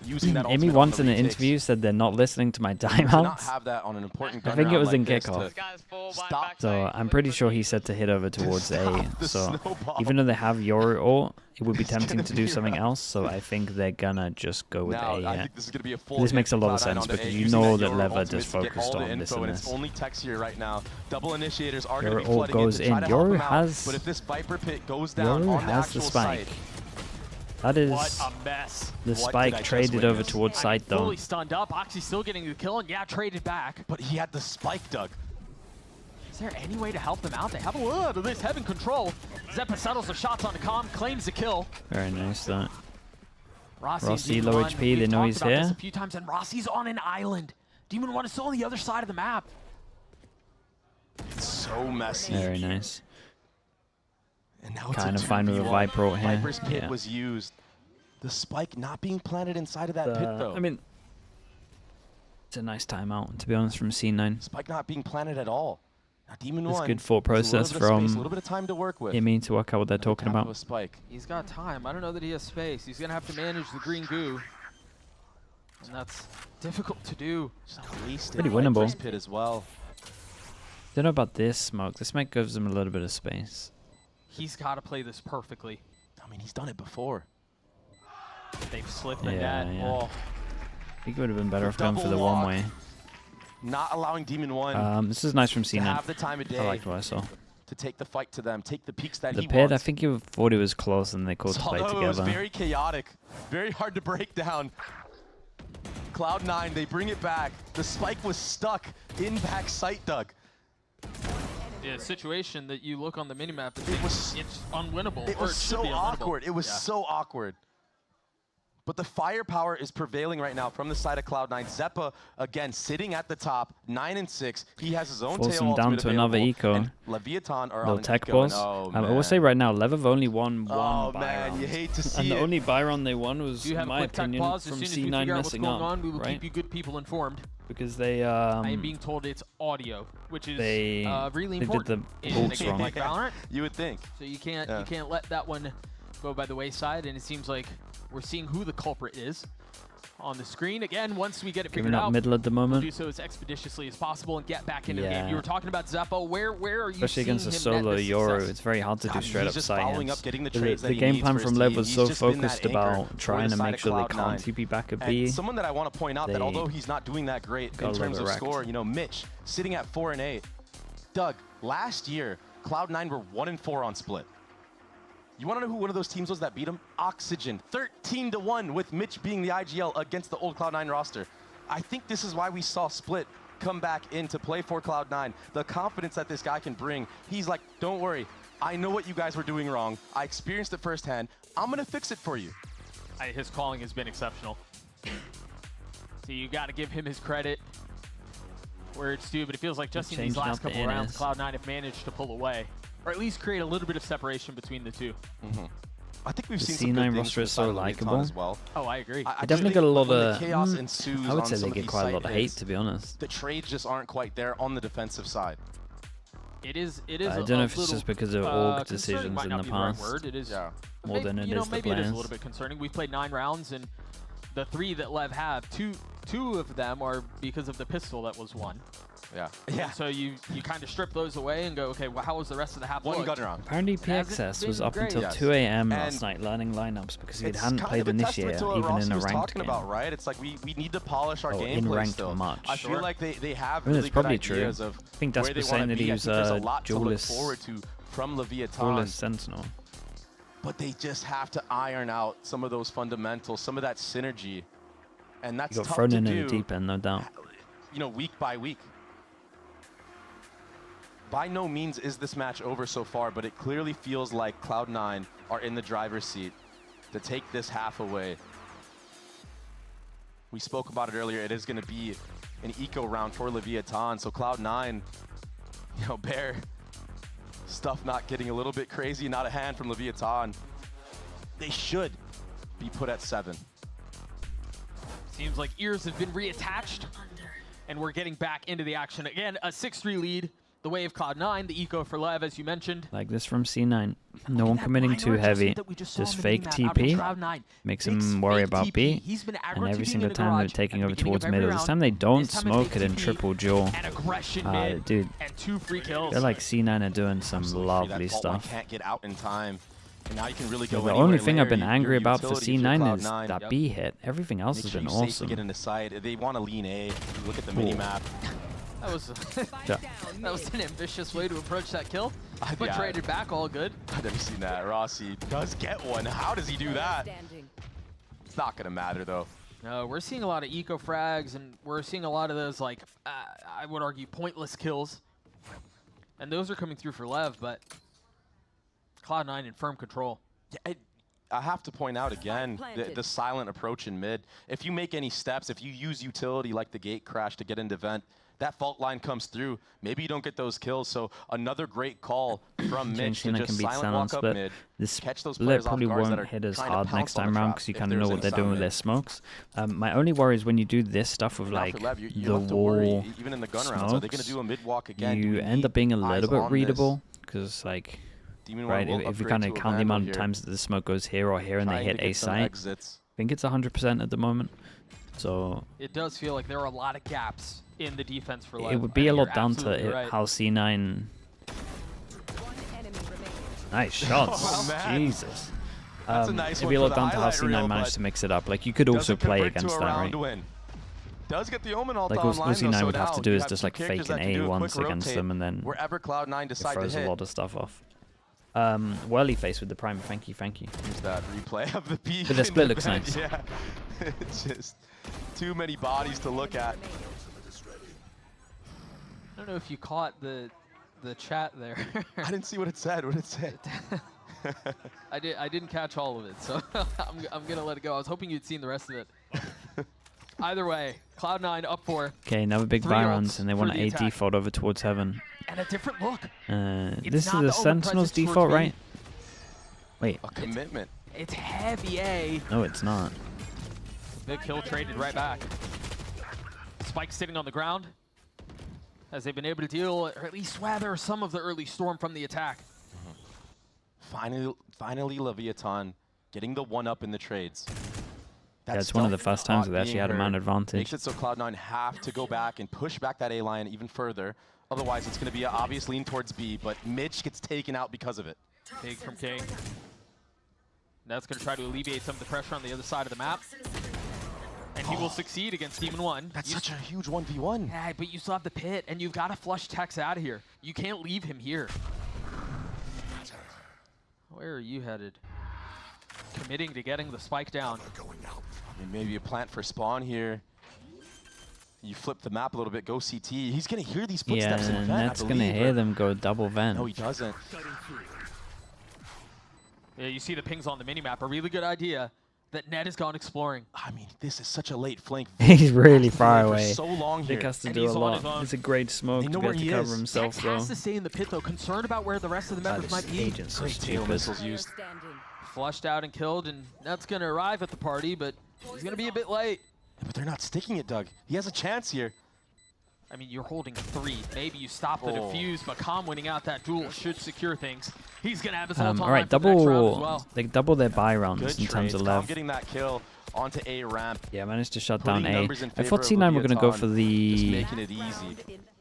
S1: using that
S2: Emmy
S1: ultimate on
S2: once
S1: the
S2: in an
S1: retakes.
S2: interview said they're not listening to my
S1: To not
S2: timeouts.
S1: have that on an important
S2: I
S1: gun
S2: think it
S1: round
S2: was
S1: like
S2: in
S1: this
S2: kickoff.
S1: to stop
S2: So I'm pretty sure he said to hit over towards
S1: Stop
S2: A.
S1: the
S2: So
S1: snowball.
S2: even though they have Euro ult, it would be
S1: It's
S2: tempting
S1: gonna
S2: to do
S1: be
S2: something
S1: rough.
S2: else. So I think they're gonna just go with
S1: Now,
S2: A.
S1: I
S2: Yeah.
S1: think this is going to be a full
S2: This
S1: hit
S2: makes a lot of
S1: Cloud9
S2: sense
S1: onto
S2: because
S1: A,
S2: you
S1: using
S2: know
S1: that
S2: that
S1: Euro
S2: Lev are
S1: ultimate
S2: just
S1: to get
S2: focused
S1: all the
S2: on this
S1: info,
S2: and
S1: and it's
S2: this.
S1: only Tex here right now. Double initiators are going
S2: Euro
S1: to be
S2: ult
S1: flooding
S2: goes
S1: in to try
S2: in.
S1: to help
S2: Yoru
S1: him out.
S2: has-
S1: But if this Viper pit goes down
S2: Yoru
S1: on the
S2: has the
S1: actual
S2: spike.
S1: site,
S2: That is
S3: What a mess.
S2: the
S1: What did I
S2: spike
S1: just
S2: traded over
S1: witness?
S2: towards site though.
S3: Fully stunned up. Oxy still getting the kill, and yeah, traded back.
S1: but he had the spike, Doug.
S3: Is there any way to help them out? They have a little bit of this heaven control. Zeppa settles the shots onto Calm, claims the kill.
S2: Very nice, that.
S3: Rossi
S2: low HP, they know he's here.
S3: This a few times, and Rossi's on an island. Demon One is still on the other side of the map.
S1: It's so messy.
S2: Very nice.
S1: And now
S2: Kind
S1: it's
S2: of fine with a Viper here.
S1: Viper's pit was used. The spike not being planted inside of that pit, though.
S2: I mean, it's a nice timeout, to be honest, from C9.
S1: Spike not being planted at all. Now Demon
S2: It's
S1: One.
S2: good thought process from
S1: a little bit of time to work with.
S2: Imi to work out what they're talking about.
S1: Spike.
S3: He's got time. I don't know that he has space. He's going to have to manage the green goo. And that's difficult to do.
S2: Pretty winnable.
S1: Pit as well.
S2: Don't know about this smoke. This smoke gives him a little bit of space.
S3: He's got to play this perfectly.
S1: I mean, he's done it before.
S3: They've slipped the
S2: Yeah,
S3: net.
S2: yeah.
S3: Oh,
S2: I think it would have been better off going for the
S1: Double
S2: one
S1: lock.
S2: way.
S1: Not allowing Demon One
S2: This is nice from
S1: to
S2: C9.
S1: have the time of day
S2: I liked what I saw.
S1: to take the fight to them, take the peaks that
S2: The
S1: he
S2: pit,
S1: wants.
S2: I think he thought it was close and they called to play
S1: Although it was
S2: together.
S1: very chaotic, very hard to break down. Cloud9, they bring it back. The spike was stuck in back sight, Doug.
S3: yeah, situation that you look on the minimap and
S1: It
S3: think
S1: was-
S3: it's unwinnable.
S1: It
S3: or
S1: was
S3: it should
S1: so
S3: be unwinnable.
S1: awkward. It was
S3: Yeah.
S1: so awkward. But the firepower is prevailing right now from the side of Cloud9. Zeppa, again, sitting at the top, 9 and 6. He has his own
S2: Force
S1: tail
S2: him down
S1: ultimate
S2: to another
S1: available,
S2: eco.
S1: and Leviatan are on
S2: Little
S1: an
S2: tech
S1: eco, and
S2: balls.
S1: oh,
S2: I will say
S1: man.
S2: right now, Lev have only won one
S1: Oh,
S2: Byron.
S1: man, you hate to see
S2: And the
S1: it.
S2: only Byron they won was,
S3: Do you have
S2: in
S3: a
S2: my
S3: quick tech
S2: opinion,
S3: pause? As
S2: from
S3: soon as we
S2: C9
S3: figure out what's
S2: messing
S3: going
S2: up,
S3: on, we will
S2: right?
S3: keep you good people informed.
S2: Because they
S3: I am being told it's audio, which is
S2: they
S3: really
S2: did
S3: important
S2: the
S3: in a
S2: bolts
S3: game
S2: wrong.
S3: like Valorant.
S1: You would think.
S3: So you can't
S1: Yeah.
S3: you can't let that one go by the wayside. And it seems like we're seeing who the culprit is on the screen again. Once we get it
S2: Giving
S3: figured
S2: up
S3: out,
S2: middle at the
S3: we'll
S2: moment.
S3: do so as expeditiously as possible and get back into the game.
S2: Yeah.
S3: You were talking about Zeppo. Where are you
S2: Especially
S3: seeing
S2: against a
S3: him net
S2: solo
S3: this
S2: Euro,
S3: success?
S2: it's very hard to do straight
S1: He's
S2: up
S1: just
S2: side
S1: following
S2: hits.
S1: up, getting the trades that
S2: The
S1: he
S2: game
S1: needs
S2: plan
S1: for his
S2: from Lev
S1: team.
S2: was
S1: He's
S2: so
S1: just been that
S2: focused
S1: anchor
S2: about
S1: for
S2: trying
S1: the
S2: to
S1: side
S2: make
S1: of
S2: sure they
S1: Cloud9.
S2: can't TP back a
S1: And
S2: B.
S1: someone that I want to point out that
S2: They
S1: although he's not doing that great
S2: got
S1: in
S2: a
S1: terms
S2: little
S1: of
S2: wrecked.
S1: score, you know, Mitch sitting at 4 and 8. Doug, last year, Cloud9 were 1 and 4 on split. You want to know who one of those teams was that beat him? Oxygen, 13-1 with Mitch being the IGL against the old Cloud9 roster. I think this is why we saw Split come back into play for Cloud9. The confidence that this guy can bring. He's like, don't worry, I know what you guys were doing wrong. I experienced it firsthand. I'm going to fix it for you.
S3: His calling has been exceptional. So you got to give him his credit where it's due, but it feels like just in these
S2: Changing
S3: last
S2: up the
S3: couple rounds,
S2: NS.
S3: Cloud9 have managed to pull away, or at least create a little bit of separation between the two.
S1: I think we've
S2: The
S1: seen some good
S2: C9
S1: things
S2: roster
S1: from
S2: is
S1: the
S2: so
S1: side of Leviatan
S2: likable.
S1: as well.
S3: Oh, I agree.
S1: I
S2: They definitely
S1: just
S2: got a
S1: think
S2: lot
S1: when the
S2: of.
S1: chaos ensues
S2: I would
S1: on
S2: say
S1: some
S2: they
S1: of
S2: get
S1: these
S2: quite a
S1: site
S2: lot of hate,
S1: hits,
S2: to be honest.
S1: the trades just aren't quite there on the defensive side.
S3: It is.
S2: I don't know if it's just because of org decisions
S3: might
S2: in
S3: not
S2: the
S3: be right
S2: past.
S3: word. It is
S2: More than it
S3: you know,
S2: is the
S3: maybe it is a
S2: players.
S3: little bit concerning. We've played 9 rounds, and the 3 that Lev have, two of them are because of the pistol that was won.
S1: Yeah.
S3: And so you kind of strip those away and go, okay, well, how was the rest of the half
S1: One
S3: looked?
S1: gun round.
S2: Apparently
S3: hasn't
S2: PXS was
S3: been
S2: up
S3: great.
S2: until
S1: Yes.
S2: 2 a.m.
S1: And
S2: last night learning lineups because he
S1: It's
S2: hadn't
S1: kind
S2: played
S1: of a testament
S2: Initiator
S1: to what
S2: even
S1: Rossi
S2: in a
S1: was
S2: ranked
S1: talking
S2: game.
S1: about, right? It's like we need to polish our
S2: Oh,
S1: gameplay
S2: in ranked
S1: still.
S2: much.
S1: I feel like they have
S2: I mean,
S1: really
S2: it's
S1: good
S2: probably true.
S1: ideas of
S2: I think
S1: where
S2: Dasper
S1: they
S2: saying
S1: want to
S2: that he
S1: be. I
S2: was
S1: think there's a lot to look
S2: duelist,
S1: forward to from
S2: duelist
S1: Leviatan,
S2: Sentinel.
S1: but they just have to iron out some of those fundamentals, some of that synergy, and that's
S2: He got
S1: tough
S2: thrown
S1: to
S2: in
S1: do.
S2: the deep end, no doubt.
S1: You know, week by week. By no means is this match over so far, but it clearly feels like Cloud9 are in the driver's seat to take this half away. We spoke about it earlier. It is going to be an eco round for Leviatan, so Cloud9, you know, Bear, stuff not getting a little bit crazy, not a hand from Leviatan. They should be put at 7.
S3: Seems like ears have been reattached, and we're getting back into the action. Again, a 6-3 lead. The way of Cloud9, the eco for Lev, as you mentioned.
S2: Like this from C9. No one committing too heavy. Just fake TP. Makes him worry about B. And every single time they're taking over towards middle. This time they don't smoke it in triple duel.
S3: And aggression mid,
S2: dude,
S3: and 2 free kills.
S2: they're like C9 are doing some lovely stuff.
S1: Can't get out in time. And now you can really go
S2: The
S1: anywhere.
S2: only thing I've
S1: Larry,
S2: been angry
S1: your
S2: about for
S1: utility if you're
S2: C9 is
S1: Cloud9.
S2: that B hit. Everything else
S1: Make
S2: has
S1: sure
S2: been
S1: you safely
S2: awesome.
S1: get into side. They want to lean A. Look at the mini map.
S3: That was
S2: Yeah.
S3: that was an ambitious way to approach that kill.
S1: Yeah.
S3: But traded back, all good.
S1: I've never seen that. Rossi does get one. How does he do that?
S5: Standing.
S1: It's not going to matter, though.
S3: No, we're seeing a lot of eco frags, and we're seeing a lot of those, like, I would argue, pointless kills. And those are coming through for Lev, but Cloud9 in firm control.
S1: Yeah, I have to point out again the silent approach in mid. If you make any steps, if you use utility like the gate crash to get into vent, that fault line comes through. Maybe you don't get those kills. So another great call from Mitch to just silent walk up mid, catch those players off
S2: probably
S1: guards that
S2: won't
S1: are
S2: hit as
S1: trying to
S2: hard
S1: pounce
S2: next
S1: on
S2: time
S1: the
S2: around
S1: trap
S2: because you
S1: if
S2: kind of know
S1: there's
S2: what
S1: any
S2: they're doing with
S1: mid.
S2: their smokes. My only worry is when you do this stuff of
S1: Now
S2: like
S1: for Lev, you
S2: the
S1: don't have to worry,
S2: wall
S1: even in the gun rounds. Are they going to do a mid walk again?
S2: you end up being a little bit readable because like right if you kind of count the amount of times that the smoke goes here or here and they hit a site, I think it's 100% at the moment. So
S3: it does feel like there are a lot of gaps in the defense for Lev.
S2: It would be a lot down to how C9. Nice shots.
S1: Oh,
S2: Jesus.
S1: That's a nice
S2: it'd be a
S1: one
S2: lot
S1: for the
S2: down to how
S1: highlight reel,
S2: C9 managed to mix it up. Like you could also play against that, right?
S1: Does get the Omen ult
S2: Like all
S1: online,
S2: C9
S1: though,
S2: would
S1: so
S2: have to
S1: now
S2: do
S1: you
S2: is
S1: have
S2: just
S1: two
S2: like fake
S1: characters
S2: an
S1: that can do
S2: A
S1: a
S2: once
S1: quick
S2: against
S1: rotate
S2: them, and then
S1: wherever Cloud9
S2: it
S1: decide to
S2: throws a
S1: hit.
S2: lot of stuff off. Whirly face with the prime. Thank you.
S1: Here's that replay of the peak.
S2: But the split looks nice.
S1: Yeah, it's just too many bodies to look at.
S3: I don't know if you caught the chat there.
S1: I didn't see what it said. What did it say?
S3: I didn't catch all of it, so I'm gonna let it go. I was hoping you'd seen the rest of it. Either way, Cloud9 up 4.
S2: Okay, another big buy rounds, and they want
S3: the
S2: a
S3: attack.
S2: default over towards heaven.
S3: And a different look.
S2: This is
S3: not
S2: the
S3: the
S2: Sentinel's
S3: overpresence towards
S2: default,
S3: B.
S2: right? Wait,
S1: A commitment.
S3: It's heavy A.
S2: no, it's not.
S3: The kill traded right back. Spike sitting on the ground, as they've been able to deal, or at least weather some of the early storm from the attack.
S1: Finally, Leviatan getting the one-up in the trades.
S2: Yeah, it's one of the first times that they actually had a man advantage.
S1: Makes it so Cloud9 have to go back and push back that A line even further. Otherwise, it's going to be an obvious lean towards B, but Mitch gets taken out because of it.
S3: Take from King. That's going to try to alleviate some of the pressure on the other side of the map. And he will succeed against Demon 1.
S1: That's such a huge 1v1.
S3: Yeah, but you still have the pit, and you've got to flush Tex out of here. You can't leave him here. Where are you headed? Committing to getting the spike down.
S1: I mean, maybe a plant for spawn here. You flip the map a little bit, go CT. He's going to hear these footsteps in
S2: Yeah,
S1: vent,
S2: Net's going to hear them go double vent.
S1: No, he doesn't.
S3: Yeah, you see the pings on the minimap. A really good idea that Net has gone exploring.
S1: I mean, this is such a late flank.
S2: He's really far
S1: For
S2: away.
S1: so long here.
S2: Dick has to
S3: And
S2: do a
S3: he's on his
S2: lot.
S3: own.
S2: It's a great smoke
S1: They
S2: to
S1: know
S2: be
S1: where
S2: able to
S1: he
S2: cover
S1: is.
S2: himself,
S3: Tex
S2: though.
S3: has to stay in the pit, though, concerned about where the rest of the members
S2: This
S3: might be.
S2: agent's so
S1: Great tail
S2: stupid.
S1: missiles used.
S3: Flushed out and killed, and Net's going to arrive at the party, but he's going to be a bit late.
S1: But they're not sticking it, Doug. He has a chance here.
S3: I mean, you're holding 3. Maybe you stop the defuse, but Calm winning out that duel should secure things. He's going to have his ult
S2: All right,
S3: for the next round as well.
S2: they double their buy rounds
S1: Good
S2: in terms
S1: trades.
S2: of
S1: Calm
S2: Lev.
S1: getting that kill onto A ramp.
S2: Yeah, managed to shut
S1: Putting
S2: down A.
S1: numbers in
S2: I thought
S1: favor of
S2: C9 were going to go
S1: Leviatan,
S2: for
S1: Just
S2: the
S1: making it easy.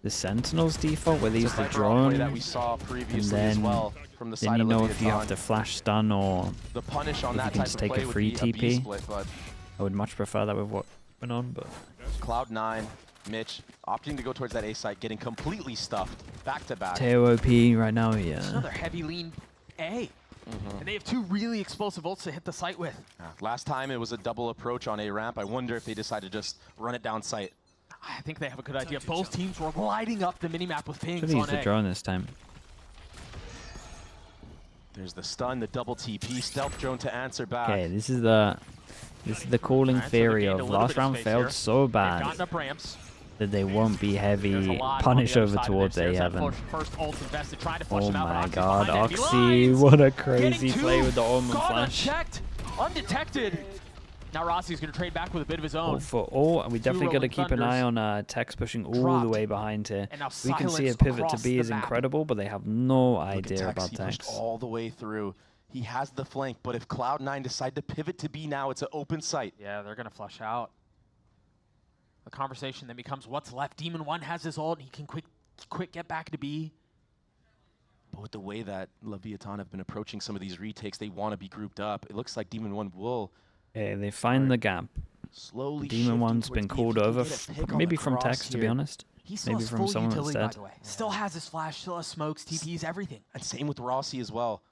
S2: Sentinel's default, where they use the
S1: Viper all play that
S2: drone,
S1: we saw
S2: and
S1: previously as
S2: then
S1: well from the
S2: then
S1: side
S2: you
S1: of
S2: know if you have
S1: Leviatan.
S2: to flash stun or
S1: The punish on
S2: if you
S1: that
S2: can
S1: type
S2: just
S1: of
S2: take a
S1: play would
S2: free
S1: be
S2: TP.
S1: a B split, but
S2: I would much prefer that with what went on, but
S1: Cloud9, Mitch opting to go towards that A site, getting completely stuffed back to back.
S2: Teo OP right now, yeah.
S3: Another heavy lean A. And they have 2 really explosive ults to hit the site with.
S1: Last time it was a double approach on A ramp. I wonder if they decide to just run it down site.
S3: I think they have a good idea. Both teams were lighting up the minimap with pings
S2: Could have
S3: on
S2: used the
S3: A.
S2: drone this time.
S1: There's the stun, the double TP, stealth drone to answer back.
S2: Okay, this is the calling
S3: Alright, so they
S2: theory
S3: gained a
S2: of
S3: little
S2: last
S3: bit of
S2: round
S3: space
S2: failed
S3: here.
S2: so
S3: They've
S2: bad
S3: gotten up ramps.
S2: that they won't be
S3: There's a
S2: heavy
S3: lot
S2: punish
S3: on the
S2: over
S3: other side of
S2: towards
S3: this.
S2: A
S3: There's that
S2: heaven.
S3: First ult invested, trying to flush
S2: Oh
S3: him out, but
S2: my
S3: Oxy's
S2: god,
S3: behind enemy
S2: Oxy,
S3: lines.
S2: what a
S3: Getting
S2: crazy
S3: 2.
S2: play with the Omen
S3: Gone
S2: flash.
S3: unchecked, undetected. Now Rossi's going to trade back with a bit of his own.
S2: Oh, for all, and we definitely got to
S3: rolling
S2: keep an eye
S3: thunders.
S2: on Tex pushing all the
S3: Dropped.
S2: way behind here.
S3: And now
S2: We can see a
S3: silence
S2: pivot to
S3: across
S2: B
S3: the
S2: is
S3: map.
S2: incredible, but they have no
S1: Look at
S2: idea about
S1: He pushed
S2: Tex.
S1: all the way through. He has the flank, but if Cloud9 decide to pivot to B now, it's an open site.
S3: Yeah, they're going to flush out. The conversation then becomes what's left. Demon 1 has his ult, and he can quick get back to B.
S1: But with the way that Leviatan have been approaching some of these retakes, they want to be grouped up. It looks like Demon 1 will
S2: Yeah, they find the gap.
S1: slowly
S2: Demon
S1: shifting
S2: 1's
S1: towards
S2: been
S1: B.
S2: called
S1: If he
S2: over,
S1: can get a pick on
S2: maybe
S1: the
S2: from
S1: cross
S2: Tex, to be
S1: here.
S2: honest.
S3: He still
S2: Maybe
S3: has
S2: from
S3: full
S2: someone
S3: utility, by
S2: instead.
S3: the way. Still has his flash, still has smokes, TPs, everything.
S1: And same with Rossi as well.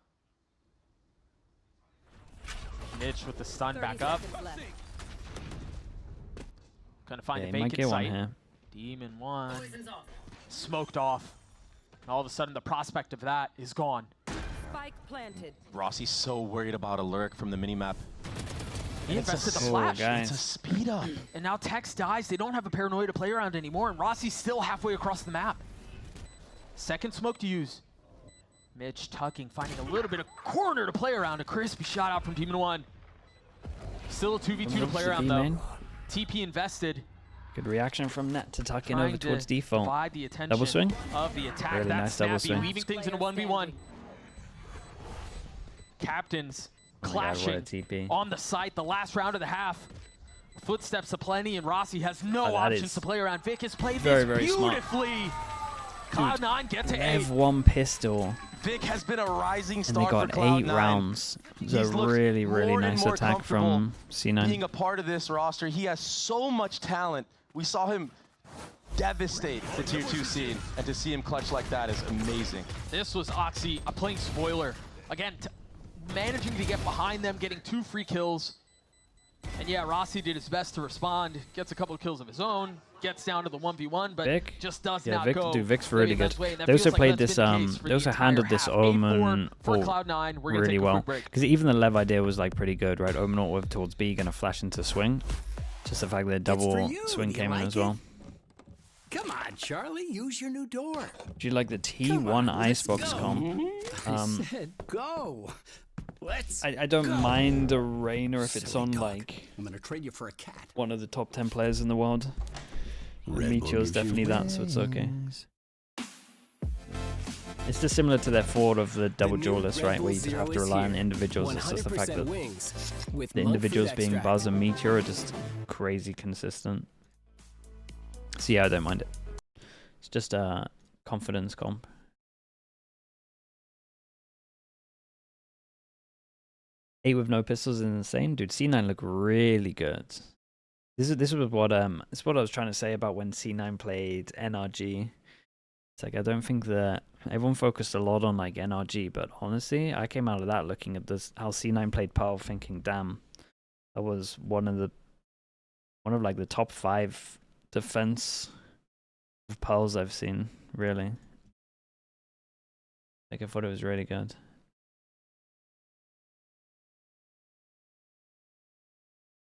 S3: Mitch with the stun back up. Gonna find
S2: Yeah,
S3: a
S2: he might
S3: vacant
S2: get one
S3: site.
S2: here.
S3: Demon 1 smoked off. And all of a sudden, the prospect of that is gone.
S5: Spike planted.
S1: Rossi's so worried about a lurk from the minimap.
S3: He invested the flash.
S1: It's a speed up.
S3: And now Tex dies. They don't have a paranoia to play around anymore, and Rossi's still halfway across the map. Second smoke to use. Mitch tucking, finding a little bit of corner to play around. A crispy shot out from Demon One. Still a 2v2 to play around, though. TP invested.
S2: Good reaction from Net to tuck in over towards default.
S3: The
S2: Double swing.
S3: Of the attack.
S2: Really nice double swing.
S3: Leaving things in a 1v1. Captains clashing on the site. The last round of the half. Footsteps aplenty, and Rossi has no options to play around. Vic has played this beautifully. Cloud9 get to 8.
S2: Lev1 pistol.
S1: Vic has been a rising
S2: And
S1: star
S2: they got
S1: for Cloud9.
S2: 8 rounds. It's a really, really nice attack from C9.
S1: Being a part of this roster, he has so much talent. We saw him devastate the tier 2 scene, and to see him clutch like that is amazing.
S3: This was Oxy playing spoiler. Again, managing to get behind them, getting 2 free kills. And yeah, Rossi did his best to respond, gets a couple of kills of his own, gets down to the 1v1, but
S2: Vic?
S3: just does
S2: Yeah,
S3: not
S2: Vic,
S3: go.
S2: dude, Vic's really good.
S3: They
S2: They also played this, they also handled this Omen really well. Because even the Lev idea was like pretty good, right? Omen with towards B, gonna flash into swing. Just the fact that double swing came in as well.
S6: Come on, Charlie, use your new door.
S2: Do you like the T1 Icebox comp?
S6: I said go. Let's
S2: I don't mind a Reigner if it's on like
S6: I'm gonna trade you for a cat.
S2: one of the top 10 players in the world. Meteor's definitely that, so it's okay. It's just similar to their forward of the double duelist, right? Where you just have to rely on individuals. It's just the fact that the individuals being Buzz and Meteor are just crazy consistent. So yeah, I don't mind it. It's just a confidence comp. Eight with no pistols is insane, dude. C9 look really good. This was what I was trying to say about when C9 played NRG. It's like I don't think that everyone focused a lot on like NRG, but honestly, I came out of that looking at this how C9 played Pearl, thinking, damn, that was one of like the top 5 defense of Pearls I've seen, really. Like I thought it was really good.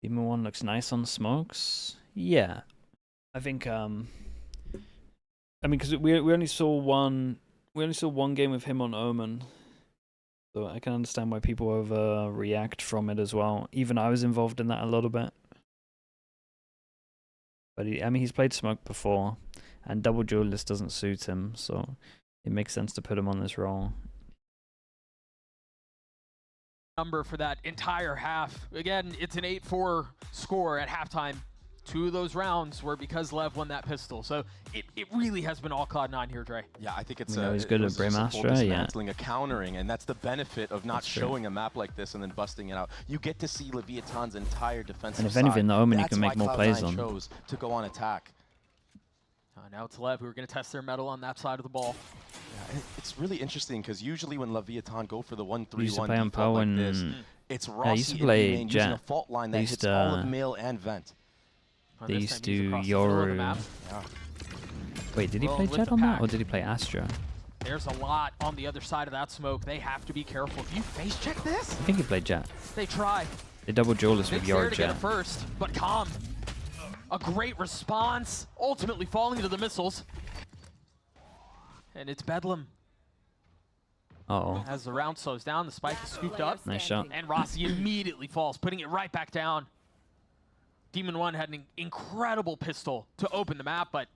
S2: Demon One looks nice on smokes. Yeah, I think. I mean, because we only saw one game of him on Omen, so I can understand why people overreact from it as well. Even I was involved in that a little bit. But I mean, he's played smoke before, and double duelist doesn't suit him, so it makes sense to put him on this role.
S3: Number for that entire half. Again, it's an 8-4 score at halftime. 2 of those rounds were because Lev won that pistol. So it really has been all Cloud9 here, Dre.
S1: Yeah, I think it's
S2: he's good at Brim Astra,
S1: a countering, and that's the benefit of not showing a map like this and then busting it out. You get to see Leviatan's entire defensive
S2: And if anything, the Omen you can make more
S1: Cloud9
S2: plays on.
S1: chose to go on attack.
S3: Now it's Lev who are going to test their metal on that side of the ball.
S1: Yeah, it's really interesting because usually when Leviatan go for the 1-3-1
S2: used to play on
S1: default like this,
S2: and
S1: it's
S2: I
S1: Rossi
S2: used to play
S1: using
S2: Jet.
S1: a fault line that hits all of male and vent.
S2: They used to Yoru.
S1: Yeah.
S2: Wait, did he play Jet on that, or did he play Astra?
S3: There's a lot on the other side of that smoke. They have to be careful. If you face check this,
S2: I think he played Jet.
S3: they try.
S2: They double duelist with your
S3: Jet.
S2: Jet.
S3: First, but calm. A great response, ultimately falling to the missiles. And it's Bedlam.
S2: Uh-oh.
S3: As the round slows down, the spike is scooped up.
S2: Nice shot.
S3: And Rossi immediately falls, putting it right back down. Demon One had an incredible pistol to open the map, but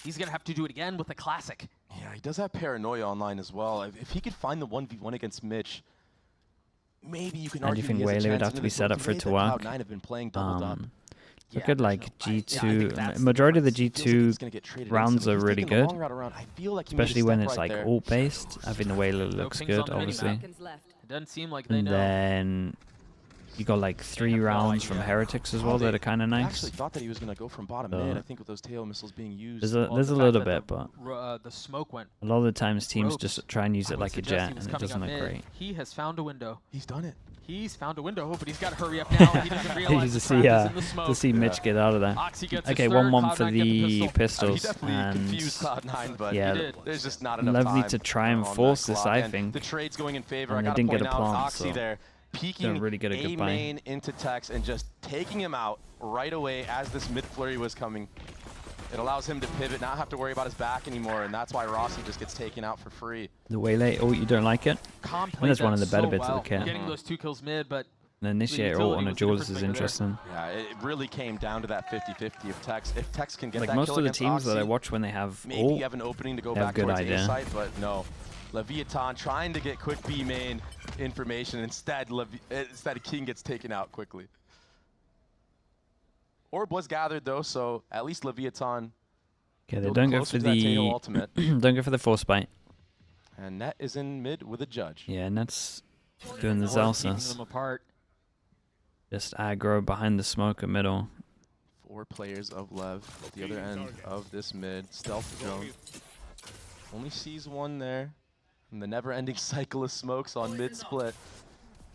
S3: he's going to have to do it again with a classic.
S1: Yeah, he does have paranoia online as well. If he could find the 1v1 against Mitch, maybe you can argue
S2: do you think
S1: he has a
S2: Whaley would
S1: chance
S2: have to be set up for it to
S1: Cloud9
S2: work?
S1: have been playing doubled up.
S2: Look at like G2. Majority of the G2 rounds are really good, especially when it's like ult based. I think the Whaler looks good, obviously.
S3: It doesn't seem like they
S2: And
S3: know.
S2: then you got like 3 rounds from Heretics as well that are kind of
S1: I
S2: nice.
S1: actually thought that he was going to go from bottom mid. I think with those tail missiles being used.
S2: There's a little bit, but
S3: the smoke went.
S2: a lot of the times teams just try and use it like a jet, and it doesn't look great.
S3: He has found a window.
S1: He's done it.
S3: He's found a window, but he's got to hurry up now. He doesn't realize the trap is in the smoke.
S2: to see Mitch get out of there.
S3: Oxy gets
S2: Okay,
S3: his
S2: 1-1
S3: third,
S2: for
S3: Cloud9 get
S2: the
S3: pistol.
S2: pistols.
S1: He definitely confused Cloud9, but
S2: yeah,
S1: there's just not enough
S2: LEV
S1: time
S2: need to try and
S1: on
S2: force
S1: that
S2: this,
S1: clock.
S2: I
S1: And
S2: think.
S1: the trade's going in favor.
S2: And
S1: I
S2: they
S1: got to
S2: didn't get
S1: point
S2: a
S1: out
S2: plant,
S1: Oxy
S2: so
S1: there, peeking
S2: really get a
S1: A
S2: goodbye.
S1: main into Tex and just taking him out right away as this mid flurry was coming. It allows him to pivot, not have to worry about his back anymore, and that's why Rossi just gets taken out for free.
S2: The waylay, oh, you don't like it?
S3: Calm
S2: And that's one of the better bits
S3: well.
S2: of the kit.
S3: Getting those 2 kills mid, but
S2: The initiator ult on a Jules is interesting.
S1: Yeah, it really came down to that 50-50 of Tex. If Tex can get
S2: Like
S1: that
S2: most
S1: kill
S2: of the
S1: against
S2: teams that I
S1: Oxy,
S2: watch when they have
S1: maybe
S2: ult,
S1: you have an opening to go
S2: they have
S1: back
S2: good
S1: towards
S2: idea.
S1: A site, but no. Leviatan trying to get quick B main information. Instead, King gets taken out quickly. Orb was gathered though, so at least Leviatan.
S2: Okay, they don't go for the
S1: ultimate.
S2: don't go for the force bite.
S1: And Net is in mid with a judge.
S2: Yeah, and that's doing the
S3: keeping
S2: Zelsas.
S3: them apart.
S2: Just aggro behind the smoke at middle.
S1: 4 players of Lev at the other end of this mid. Stealth drone. Only sees one there. And the never-ending cycle of smokes on mid split.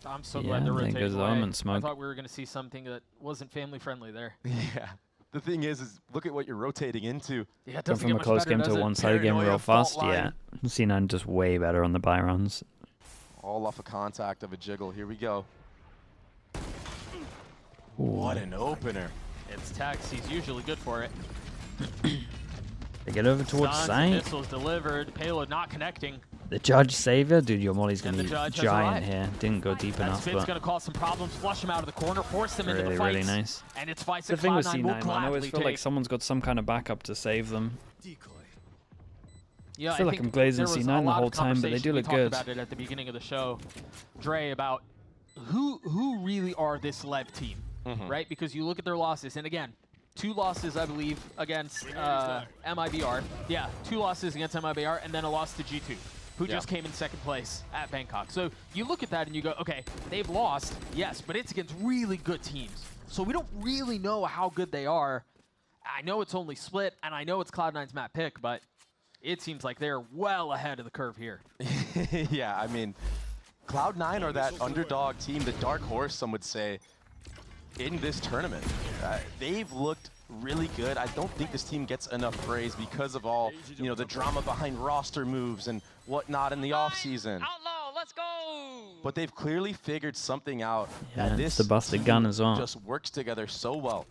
S3: I'm so
S2: Yeah,
S3: glad they're
S2: there
S3: rotating
S2: goes the
S3: away.
S2: element
S3: I
S2: smoke.
S3: thought we were going to see something that wasn't family friendly there.
S1: Yeah. The thing is look at what you're rotating into.
S3: Yeah, it
S2: Go
S3: doesn't
S2: from
S3: get
S2: a
S3: much
S2: close
S3: better,
S2: game
S3: does
S2: to a
S3: it?
S2: one-sided game
S1: Paranoia
S2: real
S1: fault
S2: fast. Yeah, C9 just way better on the buy runs.
S1: All off a contact of a jiggle. Here we go.
S2: Ooh.
S1: What an opener.
S3: It's Tex. He's usually good for it.
S2: They get over towards
S3: Stuns,
S2: sight.
S3: missiles delivered. Payload not connecting.
S2: The judge savior, dude, your molly's
S3: And
S2: gonna
S3: the
S2: be
S3: judge has
S2: giant
S3: arrived.
S2: here. Didn't go deep
S3: That
S2: enough,
S3: spin's
S2: but
S3: going to cause some problems. Flush him out of the corner. Force him into the
S2: really,
S3: fights.
S2: really nice.
S3: And it's fights
S2: The
S3: that
S2: thing with
S3: Cloud9 will
S2: C9, man, I always
S3: gladly
S2: feel like
S3: take.
S2: someone's got some kind of backup to save them.
S3: Yeah,
S2: I feel like
S3: think
S2: I'm glazing
S3: there was
S2: C9
S3: a
S2: the
S3: lot
S2: whole
S3: of
S2: time, but they do
S3: conversation. We
S2: look
S3: talked
S2: good.
S3: about it at the beginning of the show, Dre, about who really are this LEV team, right? Because you look at their losses, and again, 2 losses, I believe, against MIBR. Yeah, 2 losses against MIBR, and then a loss to G2, who just came in 2nd place at Bangkok. So you look at that and you go, okay, they've lost, yes, but it's against really good teams. So we don't really know how good they are. I know it's only split, and I know it's Cloud9's map pick, but it seems like they're well ahead of the curve here.
S1: Yeah, I mean, Cloud9 are that underdog team, the dark horse, some would say, in this tournament. They've looked really good. I don't think this team gets enough praise because of all, the drama behind roster moves and whatnot in the offseason.
S4: Outlaw, let's go!
S1: But they've clearly figured something out.
S2: Yeah,
S1: that
S2: it's
S1: this
S2: the busted
S1: team
S2: gun as well.
S1: just works together so well.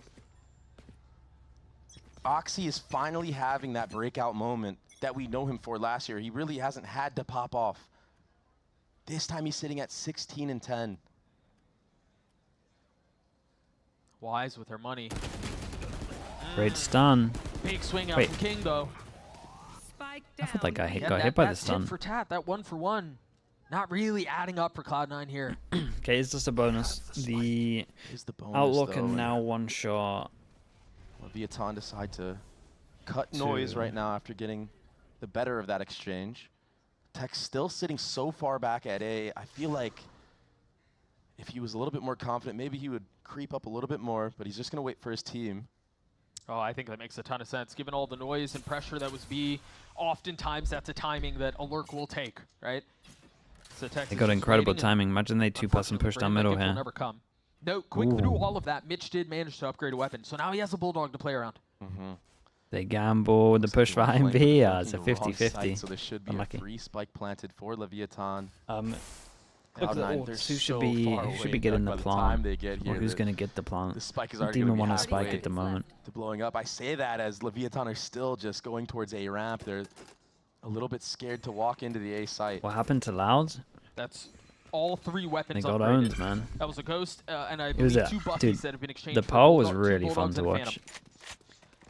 S1: Oxy is finally having that breakout moment that we know him for last year. He really hasn't had to pop off. This time he's sitting at 16-10.
S3: Wise with her money.
S2: Great stun.
S3: Big swing out
S2: Wait.
S3: from King, though.
S5: Spike
S2: I
S5: down.
S2: thought that guy
S3: Yeah,
S2: got hit by the
S3: that
S2: stun.
S3: tit for tat, that 1-for-1. Not really adding up for Cloud9 here.
S2: Okay, it's just a bonus. The
S1: Is the bonus,
S2: Outlook
S1: though,
S2: and
S1: and
S2: now one shot.
S1: Leviatan decide to cut noise right now after getting the better of that exchange. Tex still sitting so far back at A. I feel like if he was a little bit more confident, maybe he would creep up a little bit more, but he's just going to wait for his team.
S3: Oh, I think that makes a ton of sense. Given all the noise and pressure that was B, oftentimes that's a timing that a lurk will take, right? So Tex
S2: They
S3: is
S2: got
S3: just
S2: incredible
S3: waiting, and
S2: timing. Imagine they 2+ and pushed
S3: unfortunately for
S2: down
S3: him, that
S2: middle
S3: gift will
S2: here.
S3: never come. No, quick through
S2: Ooh.
S3: all of that, Mitch did manage to upgrade a weapon, so now he has a Bulldog to play around.
S2: They gamble with the push for
S1: Flank
S2: IMV. Yeah,
S1: looking
S2: it's a
S1: the wrong side,
S2: 50-50.
S1: So there should be
S2: Unlucky.
S1: a free spike planted for Leviatan.
S2: Look at the
S1: Cloud9,
S2: ults.
S1: they're
S2: Who should
S1: so
S2: be
S1: far
S2: who
S1: away
S2: should be
S1: that
S2: getting
S1: by
S2: the
S1: the time
S2: plant?
S1: they get
S2: Or
S1: here,
S2: who's
S1: the-
S2: gonna get the plant?
S1: The spike is
S2: I
S1: already
S2: don't even
S1: going to
S2: want
S1: be
S2: to spike
S1: halfway
S2: at the moment.
S1: to blowing up. I say that as Leviatan are still just going towards A ramp. They're a little bit scared to walk into the A site.
S2: What happened to Louds?
S3: That's all 3 weapons
S2: They got
S3: upgraded.
S2: owned, man.
S3: That was a Ghost, and I
S2: It was
S3: believe
S2: a
S3: 2 Buffies
S2: dude.
S3: that have been exchanged
S2: The
S3: for
S2: poll was
S3: 2
S2: really fun
S3: Bulldogs
S2: to
S3: and a
S2: watch.
S3: Phantom.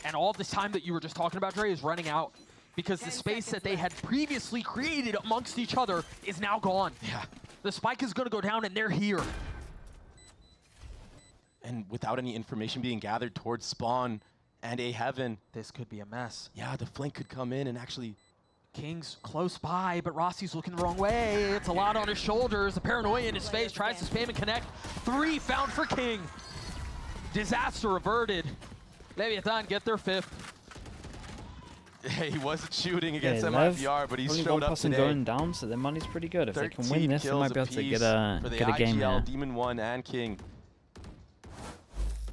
S3: And all this time that you were just talking about, Dre, is running out because the
S5: 10
S3: space that
S5: seconds
S3: they had previously created amongst each other is now gone.
S1: Yeah.
S3: The spike is going to go down, and they're here.
S1: And without any information being gathered towards spawn and A heaven,
S3: This could be a mess.
S1: yeah, the flank could come in and actually.
S3: King's close by, but Rossi's looking the wrong way. It's a lot on his shoulders. The paranoia in his face. Tries to spam and connect. 3 found for King. Disaster averted. Leviatan get their 5th.
S1: He wasn't shooting against
S2: Lev,
S1: MIBR, but he
S2: only
S1: showed
S2: one
S1: up
S2: person
S1: today.
S2: going down, so their money's pretty good. If they can win
S1: 13
S2: this, they might be able to get a game here.
S1: Demon 1 and King.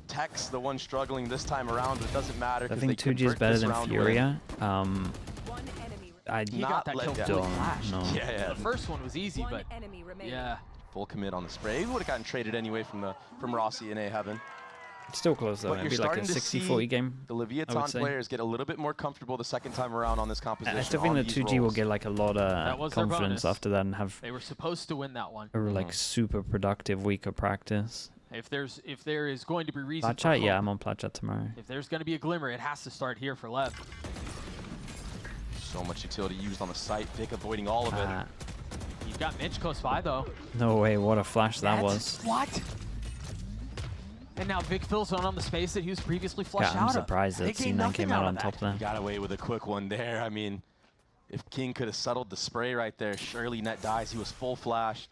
S1: Tech's the one struggling this time around, but it doesn't matter.
S2: I think 2G is better than Furia.
S3: He got that kill fully flashed.
S2: No.
S1: Yeah.
S3: The first one was easy, but yeah.
S1: Full commit on the spray. He would have gotten traded anyway from Rossi in A Heaven.
S2: It's still close though. It'd be like a 60-40 game.
S1: The Leviatan players get a little bit more comfortable the second time around on this composition.
S2: I still think that 2G will get like a lot of confidence after that and have.
S3: They were supposed to win that one.
S2: A like super productive week of practice.
S3: If there is going to be reason
S2: Plat chat, yeah, I'm on Plat chat tomorrow.
S3: If there's going to be a glimmer, it has to start here for Lev.
S1: So much utility used on the site. Vic avoiding all of it.
S3: He's got Mitch close by though.
S2: No way! What a flash that was.
S3: What? And now Vic fills on the space that he was previously flushed out
S2: I'm
S3: of.
S2: surprised that C9 came out on top there.
S1: He got away with a quick one there. I mean, if King could have settled the spray right there, surely net dies. He was full flashed.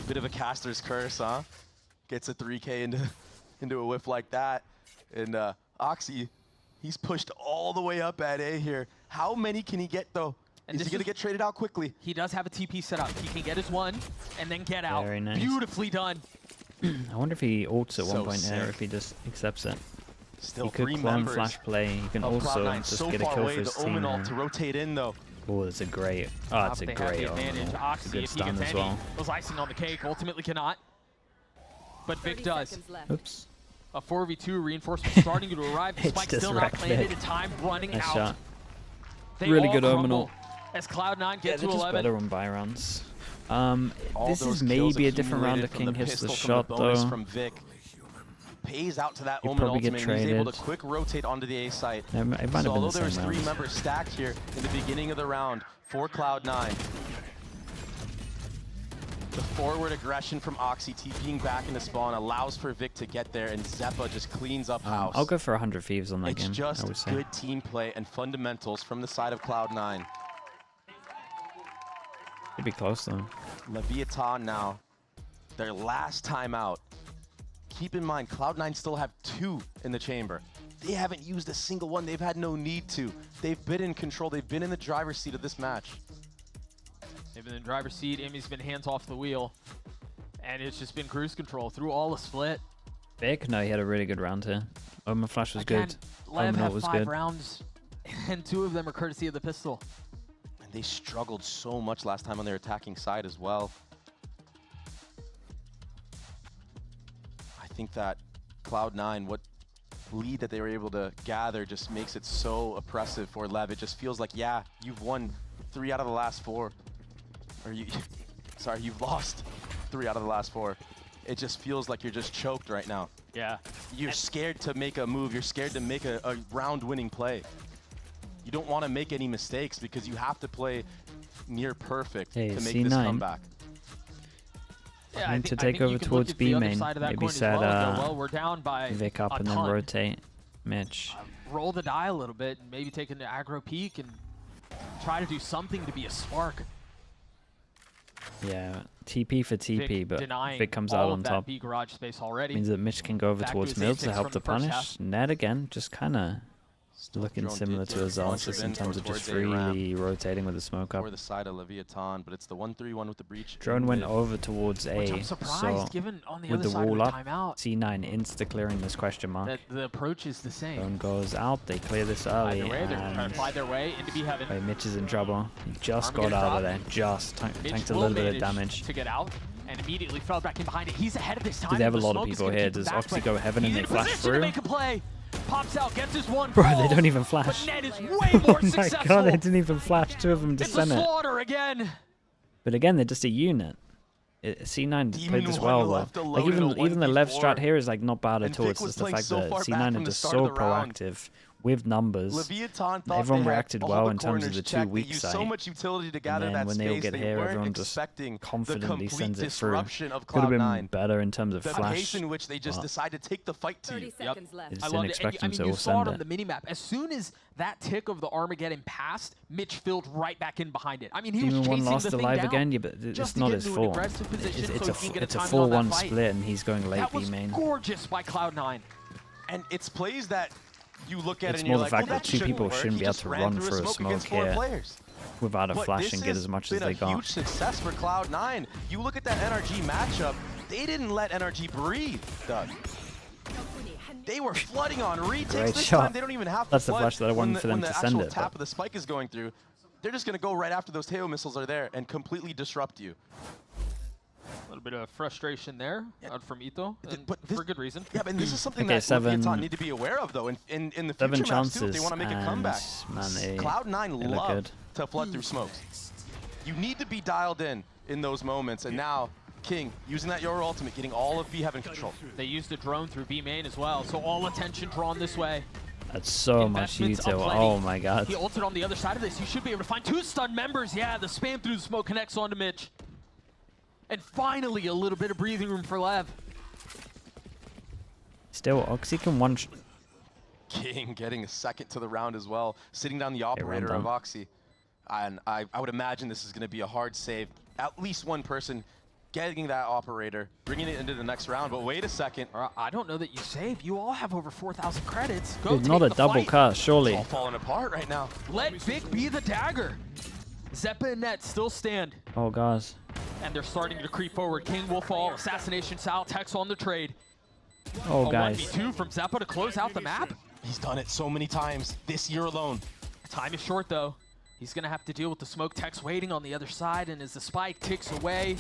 S1: Bit of a caster's curse, huh? Gets a 3K into a whiff like that. And Oxy, he's pushed all the way up at A here. How many can he get, though?
S3: And
S1: is he going to get traded out quickly?
S3: He does have a TP set up. He can get his one and then get out.
S2: Very nice.
S3: Beautifully done.
S2: I wonder if he ults at one point
S1: sick.
S2: here, if he just accepts it.
S1: Still
S2: he could clone flash play. He can also just get a kill for his team.
S1: To rotate in, though.
S2: Oh, it's a great. Oh, it's a great
S3: advantage.
S2: Oxy, good stun as well.
S3: Was icing on the cake. Ultimately cannot. But Vic does.
S2: Oops.
S3: A 4v2 reinforcement starting to arrive. The spike still not planted. The time running
S2: nice
S3: out.
S2: Shot.
S3: They
S2: really
S3: all
S2: good Ominal.
S3: As Cloud9 gets to 11.
S2: Just better on buy rounds. This is maybe a different round if King hits the shot though.
S1: From Vic. Pays out to that
S2: He'll
S1: Omen
S2: probably get
S1: ultimate. He's able to
S2: traded.
S1: quick rotate onto the A site.
S2: It might have been
S1: although
S2: the
S1: there was
S2: same
S1: 3
S2: round.
S1: members stacked here in the beginning of the round for Cloud9. The forward aggression from Oxy TPing back into spawn allows for Vic to get there, and Zeppa just cleans up house.
S2: I'll go for 100 Thieves on that
S1: it's
S2: game.
S1: It's just good team play and fundamentals from the side of Cloud9.
S2: It'd be close though.
S1: Leviatan now, their last time out. Keep in mind, Cloud9 still have 2 in the chamber. They haven't used a single one. They've had no need to. They've been in control. They've been in the driver's seat of this match.
S3: They've been in the driver's seat. Emmy's been hands off the wheel. And it's just been cruise control through all the split.
S2: Vic, no, he had a really good round here. Omen Flash was good.
S3: Lev had
S2: was
S3: 5
S2: good.
S3: rounds, and 2 of them are courtesy of the pistol.
S1: And they struggled so much last time on their attacking side as well. I think that Cloud9, what lead that they were able to gather just makes it so oppressive for Lev. It just feels like, yeah, you've won 3 out of the last 4. Or you've lost 3 out of the last 4. It just feels like you're just choked right now.
S3: Yeah.
S1: You're scared to make a move. You're scared to make a round-winning play. You don't want to make any mistakes because you have to play near perfect to make
S2: C9.
S1: this comeback.
S3: Yeah,
S2: I to take over towards B main. Maybe set
S3: we're down by
S2: Vic up and then rotate Mitch.
S3: Roll the die a little bit and maybe take an aggro peek and try to do something to be a spark.
S2: Yeah, TP for TP,
S3: Vic
S2: but Vic comes out on top.
S3: B garage space already.
S2: Means that Mitch can go over towards mid to help the punish. Ned again, just kind of looking similar to Azalsis in terms of just freely rotating with the smoke up.
S1: Or the side of Leviatan, but it's the 1-3-1 with the breach.
S2: Drone went over towards
S3: Which
S2: A,
S3: I'm surprised,
S2: so
S3: given on the
S2: with
S3: other
S2: the
S3: side
S2: wall
S3: of
S2: up,
S3: the timeout,
S2: C9 insta-clearing this question mark.
S3: that the approach is the same.
S2: Drone goes out, they clear this early,
S3: Either way, they're trying
S2: and
S3: to fly their way into B heaven.
S2: wait, Mitch is in trouble. He just got out of there, just tanked a little bit of damage.
S3: To get out and immediately fell back in behind it. He's ahead of this time.
S2: Do they have a lot of people here? Does Oxy go heaven and they flash through?
S3: Make a play. Pops out, gets his one.
S2: Bro, they don't even flash.
S3: But Ned is way more
S2: Oh my
S3: successful.
S2: god, they didn't even flash 2 of them to
S3: It's a
S2: Senate.
S3: slaughter again.
S2: But again, they're just a unit. C9 played this well though. Like even the Lev strat here is like not bad at all. It's just the fact that C9 are just so proactive with numbers. Everyone reacted well in terms of the 2 weak side. And then when they all get here, everyone just confidently sends it through. Could have been better in terms of flash.
S1: The pace in which they just decide to take the fight to you.
S5: 30 seconds left.
S2: They just didn't expect them to all
S3: you saw it
S2: send
S3: on the
S2: it.
S3: minimap. As soon as that tick of the Armageddon passed, Mitch filled right back in behind it. I mean, he was
S2: Demon 1
S3: chasing
S2: lost
S3: the thing
S2: alive
S3: down
S2: again, yeah, but it's not his fault. It's a 4-1 split and he's going late B main.
S3: That was gorgeous by Cloud9.
S1: And it's plays that you look at it
S2: It's
S1: and
S2: more
S1: you're
S2: the
S1: like,
S2: fact
S1: well,
S2: that two people
S1: work.
S2: shouldn't
S1: He
S2: be able
S1: just
S2: to
S1: ran
S2: run
S1: through
S2: through a
S1: smoke
S2: smoke
S1: against 4
S2: here
S1: players.
S2: without a
S1: But
S2: flash
S1: this
S2: and get
S1: has
S2: as much as
S1: been
S2: they
S1: a
S2: got.
S1: huge success for Cloud9. You look at that NRG matchup, they didn't let NRG breathe, Doug. They were flooding on retakes.
S2: Great
S1: This
S2: shot.
S1: time they don't even have to
S2: That's the
S1: flood
S2: flash that I wanted for them
S1: when
S2: to
S1: the
S2: send
S1: actual
S2: it,
S1: tap
S2: but-
S1: of the spike is going through. They're just going to go right after those Teo missiles are there and completely disrupt you.
S3: A little bit of frustration there out from Ito,
S1: But this,
S3: for good reason.
S1: Yeah, but this is something
S2: Okay,
S1: that
S2: seven-
S1: Leviatan need to be aware of, though, in the future
S2: 7
S1: maps, too,
S2: chances,
S1: if they want to make a comeback.
S2: man,
S1: Cloud9
S2: they look
S1: love
S2: good.
S1: to flood through smokes. You need to be dialed in those moments, and now King, using that Yoru ultimate, getting all of B Heaven control.
S3: They used a drone through B main as well, so all attention drawn this way.
S2: That's so much
S3: Investments
S2: Ito.
S3: aplenty.
S2: Oh my god.
S3: He ulted on the other side of this. You should be able to find 2 stun members. Yeah, the spam through the smoke connects onto Mitch. And finally, a little bit of breathing room for Lev.
S2: Still, Oxy can one.
S1: King getting a second to the round as well, sitting down the operator
S2: down.
S1: of Oxy. And I would imagine this is going to be a hard save. At least one person getting that operator, bringing it into the next round. But wait a second.
S3: I don't know that you save. You all have over 4,000 credits. Go
S2: Dude,
S3: take
S2: not a
S3: the
S2: double
S3: fight.
S2: cut,
S1: It's
S2: surely.
S1: all falling apart right now.
S3: Let Vic be the dagger. Zeppa and Net still stand.
S2: Oh, guys.
S3: And they're starting to creep forward. King will fall. Assassination Sal. Tex on the trade.
S2: Oh,
S3: A
S2: guys.
S3: 1v2 from Zeppa to close out the map.
S1: He's done it so many times this year alone.
S3: Time is short, though. He's going to have to deal with the smoke. Tex waiting on the other side, and as the spike ticks away,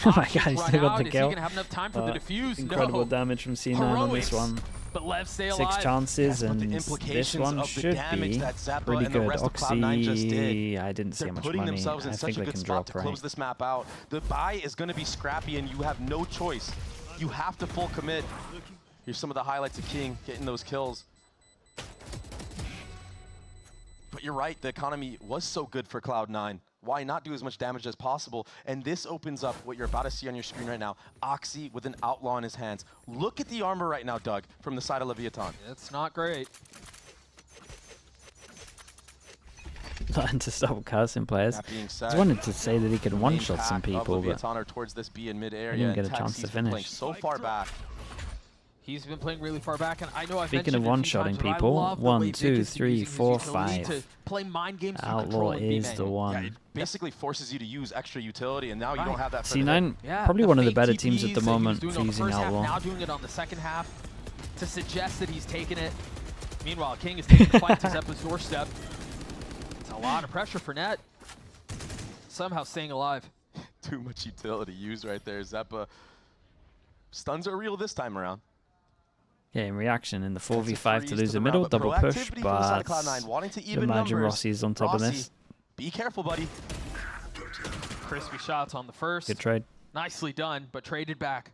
S2: Oh my god, he's
S3: run
S2: still got
S3: out.
S2: the
S3: Is he
S2: kill.
S3: going to have enough time for the defuse?
S2: Incredible
S3: No.
S2: damage from C9 on this
S3: Heroics.
S2: one.
S3: But Lev stay
S2: 6
S3: alive.
S2: chances,
S1: Yes, but the
S2: and this
S1: implications
S2: one
S1: of the
S2: should
S1: damage
S2: be
S1: that Zeppa
S2: pretty
S1: and the
S2: good.
S1: rest of Cloud9 just
S2: Oxy,
S1: did.
S2: I didn't see
S1: They're
S2: how much
S1: putting
S2: money.
S1: themselves in
S2: I
S1: such
S2: think
S1: a
S2: they
S1: good
S2: can
S1: spot
S2: drop
S1: to
S2: right.
S1: close this map out. The buy is going to be scrappy, and you have no choice. You have to full commit. Here's some of the highlights of King getting those kills. But you're right, the economy was so good for Cloud9. Why not do as much damage as possible? And this opens up what you're about to see on your screen right now. Oxy with an outlaw in his hands. Look at the armor right now, Doug, from the side of Leviatan.
S3: It's not great.
S2: Not to stop cursing players.
S1: That being
S2: I
S1: said,
S2: just wanted to say that he could
S1: main
S2: one-shot some
S1: pack of
S2: people, but
S1: Leviatan are towards this B in mid area.
S2: didn't get
S1: and
S2: a chance to
S1: Taxi's been playing
S2: finish.
S1: so far back.
S3: He's been playing really far back, and I know I've
S2: Speaking
S3: mentioned
S2: of
S3: it a few
S2: one-shotting
S3: times, but I
S2: people,
S3: love the
S2: 1,
S3: way Vic
S2: 2,
S3: is
S2: 3,
S3: using his
S2: 4,
S3: utility
S2: 5.
S3: to play mind games through
S2: Outlaw
S3: controlling
S2: is
S3: B-main.
S2: the one.
S1: Yeah, it basically forces you to use extra utility, and now you
S3: Right.
S1: don't have that for the hit.
S2: C9,
S3: Yeah,
S2: probably one of the
S3: fake
S2: better
S3: TPs
S2: teams at the
S3: that he was
S2: moment
S3: doing
S2: for
S3: on the
S2: using
S3: first half,
S2: Outlaw.
S3: now doing it on the second half to suggest that he's taken it. Meanwhile, King is taking the fight to Zeppa's doorstep. It's a lot of pressure for Net. Somehow staying alive.
S1: Too much utility used right there. Zeppa. Stuns are real this time around.
S2: Yeah, in reaction in the
S1: That's a
S2: 4v5 to
S1: freeze
S2: lose
S1: the
S2: the middle,
S1: round, but
S2: double push,
S1: proactivity from the side of
S2: but
S1: Cloud9, wanting to even
S2: imagine
S1: numbers.
S2: Rossi's on top of
S1: Rossi,
S2: this.
S1: be careful, buddy.
S3: Crispy shots on the first.
S2: Good trade.
S3: Nicely done, but traded back.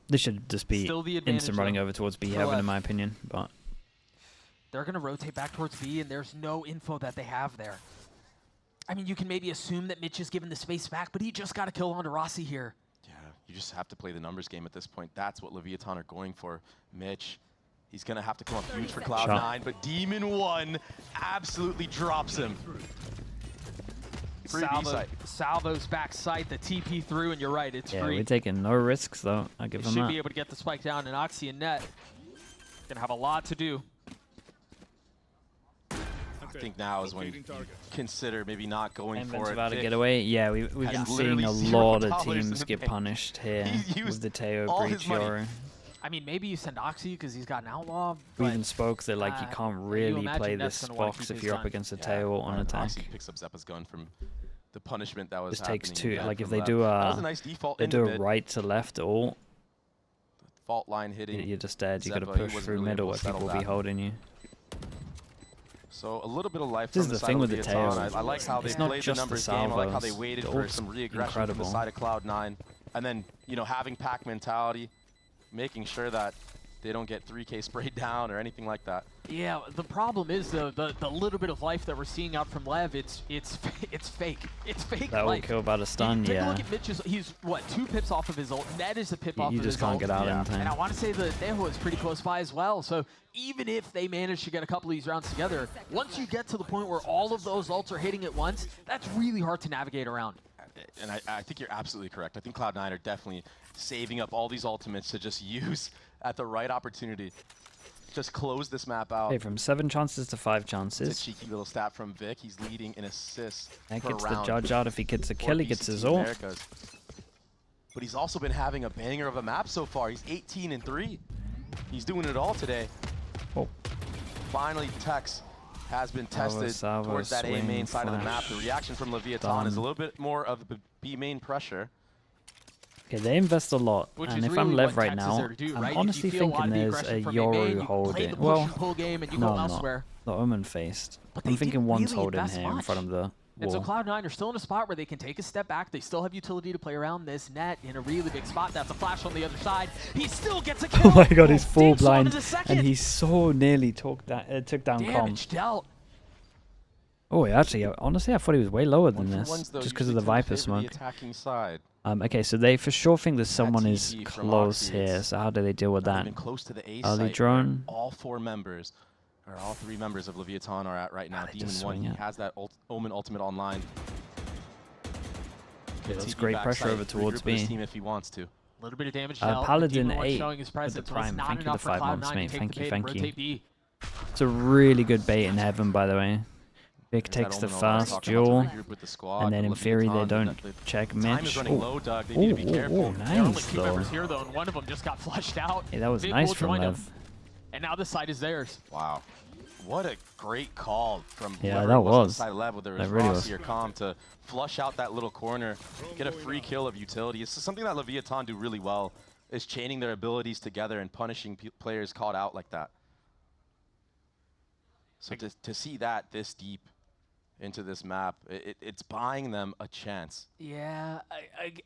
S2: This should just be
S3: Still the advantage,
S2: instant running
S3: though,
S2: over towards B
S3: for
S2: Heaven,
S3: Lev.
S2: in my opinion. But
S3: They're going to rotate back towards B, and there's no info that they have there. I mean, you can maybe assume that Mitch is given the space back, but he just got a kill onto Rossi here.
S1: Yeah, you just have to play the numbers game at this point. That's what Leviatan are going for. Mitch, he's going to have to come up huge for Cloud9, but Demon 1 absolutely drops him. Free B site.
S3: Salvo's back sight, the TP through, and you're right, it's
S2: yeah,
S3: free.
S2: we're taking no risks though. I give
S3: They
S2: them
S3: should
S2: that.
S3: be able to get the spike down, and Oxy and Net gonna have a lot to do.
S1: I think now is when you consider maybe not going
S2: And
S1: for
S2: Vince
S1: it.
S2: about to
S1: Vic
S2: get away. Yeah, we've
S1: has
S2: been
S1: literally
S2: seeing a lot of
S1: $0 in
S2: teams
S1: the
S2: get
S1: bank.
S2: punished here
S1: He's
S2: with
S1: used
S2: the Teo
S1: all
S2: breach
S1: his money.
S2: Yoru.
S3: I mean, maybe you send Oxy because he's got an outlaw.
S2: We
S3: but
S2: even spoke that like you can't
S3: you
S2: really
S3: imagine
S2: play
S3: Net's
S2: this
S3: gonna wanna
S2: box
S3: keep
S2: if
S3: his
S2: you're up
S3: gun.
S2: against a
S1: Yeah,
S2: Teo on
S1: and
S2: attack.
S1: Oxy picks up Zeppa's gun from the punishment that was
S2: This takes
S1: happening
S2: two.
S1: again
S2: Like if
S1: from
S2: they do
S1: that was
S2: a,
S1: a nice default
S2: they
S1: into
S2: do
S1: mid.
S2: a right to left ult,
S1: Fault line hitting.
S2: you're just dead. You got to
S1: Zeppa, he
S2: push
S1: wasn't
S2: through
S1: really
S2: middle
S1: able
S2: where
S1: to settle
S2: people will be
S1: that.
S2: holding you.
S1: So a little bit of life
S2: This
S1: from
S2: is
S1: the
S2: the thing
S1: side
S2: with
S1: of
S2: the
S1: Leviatan.
S2: Tails.
S1: I like how they
S2: It's not
S1: played the
S2: just the
S1: numbers game. I like how they
S2: salvos.
S1: waited
S2: The
S1: for
S2: ult's
S1: some re-aggression from the
S2: incredible.
S1: side of Cloud9. And then, you know, having pack mentality, making sure that they don't get 3K sprayed down or anything like that.
S3: Yeah, the problem is the little bit of life that we're seeing out from Lev. It's fake. It's fake
S2: That will
S3: life.
S2: kill about a stun,
S3: Take a
S2: yeah.
S3: look at Mitch's. He's what, 2 pips off of his ult. Net is a pip off
S2: You
S3: of his
S2: just can't
S3: ult.
S2: get out in
S3: And I
S2: time.
S3: want to say the Neho is pretty close by as well. So even if they manage to get a couple of these rounds together, once you get to the point where all of those ults are hitting at once, that's really hard to navigate around.
S1: And I think you're absolutely correct. I think Cloud9 are definitely saving up all these ultimates to just use at the right opportunity. just close this map out.
S2: Okay, from 7 chances to 5 chances.
S1: It's a cheeky little stat from Vic. He's leading in assists.
S2: That
S1: per
S2: gets the
S1: round
S2: judge out. If he gets a kill, he gets
S1: VCT
S2: his ult.
S1: Americas. But he's also been having a banger of a map so far. He's 18-3. He's doing it all today.
S2: Oh.
S1: Finally, Tex has been tested towards that A main side of the map. The reaction from Leviatan is a little bit more of the B main pressure.
S2: Okay, they invest a lot, and if I'm Lev right now, I'm honestly thinking there's a Yoru hold in. Well, no, I'm not. The Omen faced. I'm thinking one's holding here in front of the
S3: And so
S2: wall.
S3: Cloud9 are still in a spot where they can take a step back. They still have utility to play around this net in a really big spot. That's a flash on the other side. He still gets a kill.
S2: Oh my god, he's full
S3: Deep Swan
S2: blind, and he so nearly took down
S3: damage dealt.
S2: Oh, actually, honestly, I thought he was way lower than this, just because of the Viper smoke. Okay, so they for sure think that someone is close here, so how do they deal with that? Early drone.
S1: All 4 members, or all 3 members of Leviatan are at right now. Demon 1, he has that Omen ultimate online.
S2: Okay, that's great pressure over towards B.
S1: Team if he wants to.
S3: A little bit of damage dealt.
S2: Paladin
S3: Demon 1
S2: 8
S3: showing his
S2: with the
S3: presence.
S2: prime.
S3: Not
S2: Thank you, the
S3: enough for
S2: 5
S3: Cloud9
S2: months,
S3: to
S2: mate.
S3: take
S2: Thank
S3: the
S2: you,
S3: bait
S2: thank
S3: and
S2: you.
S3: rotate B.
S2: It's a really good bait in heaven, by the way. Vic takes the first duel, and then in theory they don't check Mitch. Oh,
S3: Nice
S2: though.
S3: members here though, and one of them just got flushed out.
S2: Hey, that was
S3: Vic
S2: nice
S3: will
S2: from
S3: join him.
S2: Lev.
S3: And now this side is theirs.
S1: Wow. What a great call from
S2: Yeah,
S1: whoever
S2: that
S1: was on the
S2: was.
S1: side of Lev, whether it was
S2: That really
S1: Rossi
S2: was.
S1: or Calm, to flush out that little corner, get a free kill of utility. It's something that Leviatan do really well, is chaining their abilities together and punishing players caught out like that. So to see that this deep into this map, it's buying them a chance.
S3: Yeah,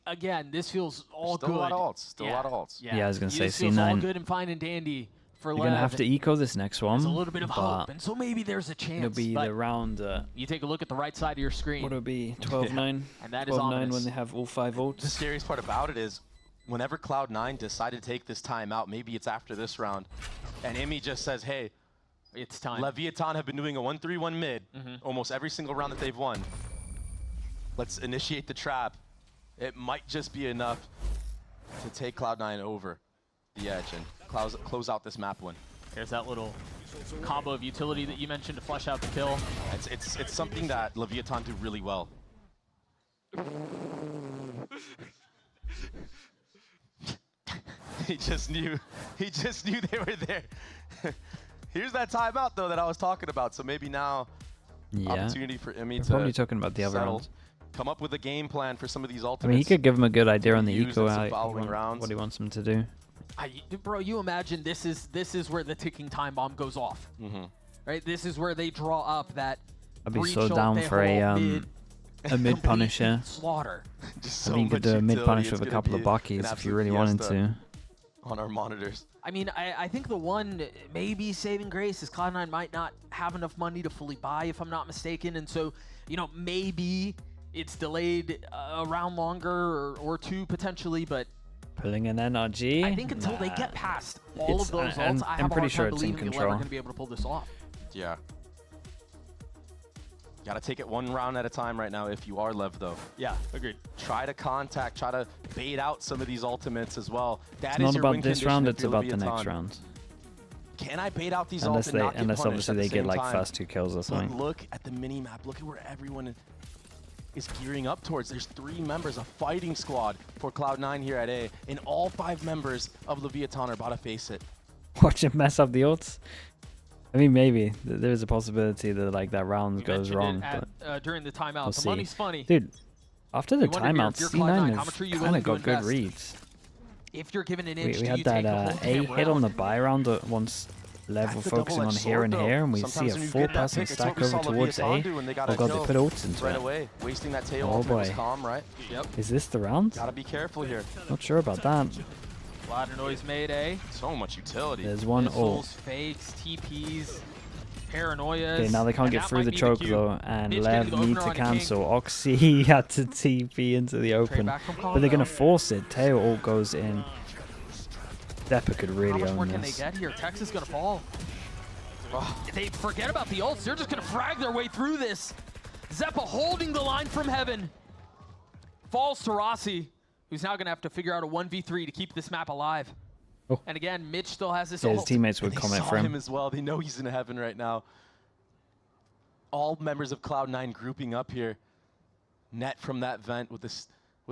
S3: again, this feels all
S1: Still
S3: good.
S1: a lot of ults. Still a lot of ults.
S2: Yeah, I was gonna say
S3: this feels all
S2: C9.
S3: good and fine and dandy for
S2: You're
S3: Lev.
S2: gonna have to eco this next one.
S3: There's a little bit of hope,
S2: but
S3: and so maybe there's a chance.
S2: it'll be
S3: but
S2: the round.
S3: you take a look at the right side of your screen.
S2: What will it be? 12-9.
S3: And that is
S2: 12-9
S3: ominous.
S2: when they have all 5
S1: The
S2: ults.
S1: scariest part about it is whenever Cloud9 decided to take this time out, maybe it's after this round, and Imi just says, hey,
S3: It's time.
S1: Leviatan have been doing a 1-3-1 mid almost every single round that they've won. Let's initiate the trap. It might just be enough to take Cloud9 over the edge and close out this map win.
S3: There's that little combo of utility that you mentioned to flush out the kill.
S1: It's something that Leviatan do really well. He just knew they were there. Here's that timeout though that I was talking about. So maybe now opportunity for Imi
S2: We're
S1: to
S2: probably talking about the other
S1: settle,
S2: rounds.
S1: come up with a game plan for some of these ultimates.
S2: I mean, he could give him a good idea on the
S1: use
S2: eco
S1: in some
S2: out,
S1: following rounds.
S2: what he wants him to do.
S3: Bro, you imagine this is where the ticking time bomb goes off. Right? This is where they draw up that
S2: I'd be
S3: breach
S2: so
S3: ult,
S2: down
S3: they
S2: for a
S3: hold
S2: mid punisher.
S3: slaughter.
S1: Just
S2: I
S1: so
S2: mean, you could
S1: much
S2: do a mid
S1: utility.
S2: punish
S1: It's
S2: with a
S1: gonna
S2: couple
S1: be
S2: of buckies
S1: an
S2: if you
S1: absolute
S2: really wanted
S1: fiesta
S2: to.
S1: on our monitors.
S3: I mean, I think the one maybe saving grace is Cloud9 might not have enough money to fully buy, if I'm not mistaken, and so, you know, maybe it's delayed a round longer or 2 potentially, but
S2: Pulling an NRG.
S3: I think until they get past all of those ults, I
S2: I'm
S3: have a
S2: pretty
S3: hard
S2: sure
S3: time
S2: it's in
S3: believing that
S2: control.
S3: we're going to be able to pull this off.
S1: Yeah. Gotta take it one round at a time right now if you are Lev though.
S3: Yeah, agreed.
S1: Try to contact, try to bait out some of these ultimates as well. That
S2: It's
S1: is
S2: not
S1: your
S2: about
S1: win
S2: this
S1: condition
S2: round,
S1: if
S2: it's
S1: you're
S2: about the
S1: Leviatan.
S2: next round.
S1: Can I bait out these
S2: Unless
S1: ults and not get
S2: unless
S1: punished
S2: obviously
S1: at the
S2: they get
S1: same
S2: like
S1: time?
S2: first 2 kills or
S1: But
S2: something.
S1: look at the mini-map. Look at where everyone is gearing up towards. There's 3 members, a fighting squad for Cloud9 here at A, and all 5 members of Leviatan are about to face it.
S2: Watch him mess up the ults. I mean, maybe there's a possibility that like that round
S3: You
S2: goes
S3: mentioned
S2: wrong.
S3: it
S2: But
S3: at, during the timeout.
S2: we'll
S3: the
S2: see.
S3: money's funny.
S2: Dude, after the
S3: You wonder
S2: timeout,
S3: if you're Cloud9,
S2: C9
S3: how much are you
S2: have kind
S3: willing
S2: of
S3: to
S2: got good
S3: invest?
S2: reads.
S3: If you're given an inch,
S2: We
S3: do
S2: had
S3: you take
S2: that
S3: a whole
S2: A
S3: damn
S2: hit on the
S3: round?
S2: buy round once Lev were
S1: That's the
S2: focusing on
S1: double-edged
S2: here
S1: sword,
S2: and
S1: though.
S2: here, and we see
S1: Sometimes
S2: a
S1: when you get that
S2: 4-person
S1: pick, it's what
S2: stack
S1: we saw
S2: over towards
S1: Leviatan
S2: A.
S1: do when they got
S2: Oh
S1: a
S2: god,
S1: kill
S2: they put ults into
S1: right
S2: it.
S1: away, wasting that tail
S2: Oh
S1: ultimate was
S2: boy.
S1: calm, right?
S3: Yep.
S2: Is this the round?
S1: Gotta be careful here.
S2: Not sure about that.
S3: A lot of noise made, eh?
S1: So much utility.
S2: There's one ult.
S3: Missiles, fakes, TPs, paranoias.
S2: Okay, now they can't
S3: and
S2: get
S3: that
S2: through
S3: might
S2: the
S3: be
S2: choke
S3: cue.
S2: though, and
S3: Mitch
S2: Lev
S3: getting the
S2: need
S3: opener
S2: to
S3: on King.
S2: cancel. Oxy had to TP into the open,
S3: back from
S2: but they're gonna
S3: Colorado.
S2: force it. Tail ult goes in. Deppa could
S3: How
S2: really
S3: much more
S2: own
S3: can they
S2: this.
S3: get here? Tex is going to fall. They forget about the ults. They're just going to frag their way through this. Zeppa holding the line from heaven. Falls to Rossi, who's now going to have to figure out a 1v3 to keep this map alive. And again, Mitch still has his
S2: Yeah, his
S3: ult.
S2: teammates would
S1: They
S2: comment
S1: saw
S2: for
S1: him
S2: him.
S1: as well. They know he's in heaven right now. All members of Cloud9 grouping up here. Net from that vent with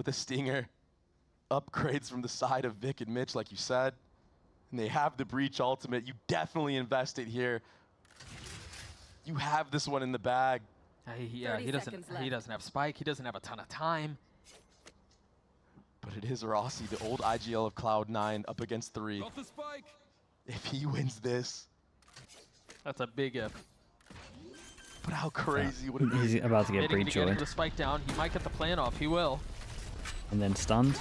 S1: a stinger. Upgrades from the side of Vic and Mitch, like you said. And they have the Breach ultimate. You definitely invested here. You have this one in the bag.
S3: Yeah, he doesn't have Spike. He doesn't have a ton of time.
S1: But it is Rossi, the old IGL of Cloud9, up against 3.
S4: Got the spike.
S1: If he wins this,
S3: That's a big if.
S1: but how crazy would it be?
S2: He's about to get
S3: Hitting to
S2: breach
S3: get
S2: joined.
S3: the spike down. He might get the plan off. He will.
S2: And then stunned.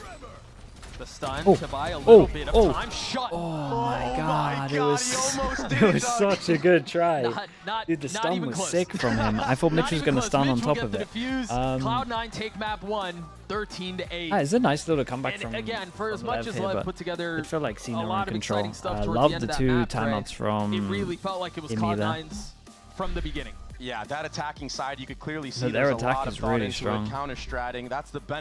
S3: The stun
S2: Oh,
S3: to buy a little bit of
S2: oh.
S3: time. Shut.
S2: Oh my god, it
S1: he
S2: was,
S1: almost did
S2: it was
S1: Doug.
S2: such a good try.
S3: Not
S2: Dude, the
S3: not
S2: stun
S3: even
S2: was
S3: close.
S2: sick from him. I thought Mitch
S3: Not
S2: was
S3: even
S2: going to
S3: close.
S2: stun on
S3: Mitch will
S2: top of
S3: get
S2: it.
S3: the defuse. Cloud9 take map 1, 13-8.
S2: It's a nice little comeback
S3: And
S2: from
S3: again, for as
S2: from
S3: much as
S2: here,
S3: Lev
S2: but
S3: put together
S2: it felt like
S3: a
S2: Cena
S3: lot
S2: in
S3: of
S2: control.
S3: exciting stuff
S2: I
S3: towards the
S2: love
S3: end
S2: the
S3: of that
S2: 2
S3: map,
S2: timeouts from
S3: it really felt like it was
S2: Emi there.
S3: Cloud9's from the beginning.
S1: Yeah, that attacking side, you could clearly see
S2: So their
S1: there's a
S2: attack
S1: lot of
S2: is
S1: thought
S2: really
S1: into
S2: strong.
S1: it, counter-stratting. That's the benefit.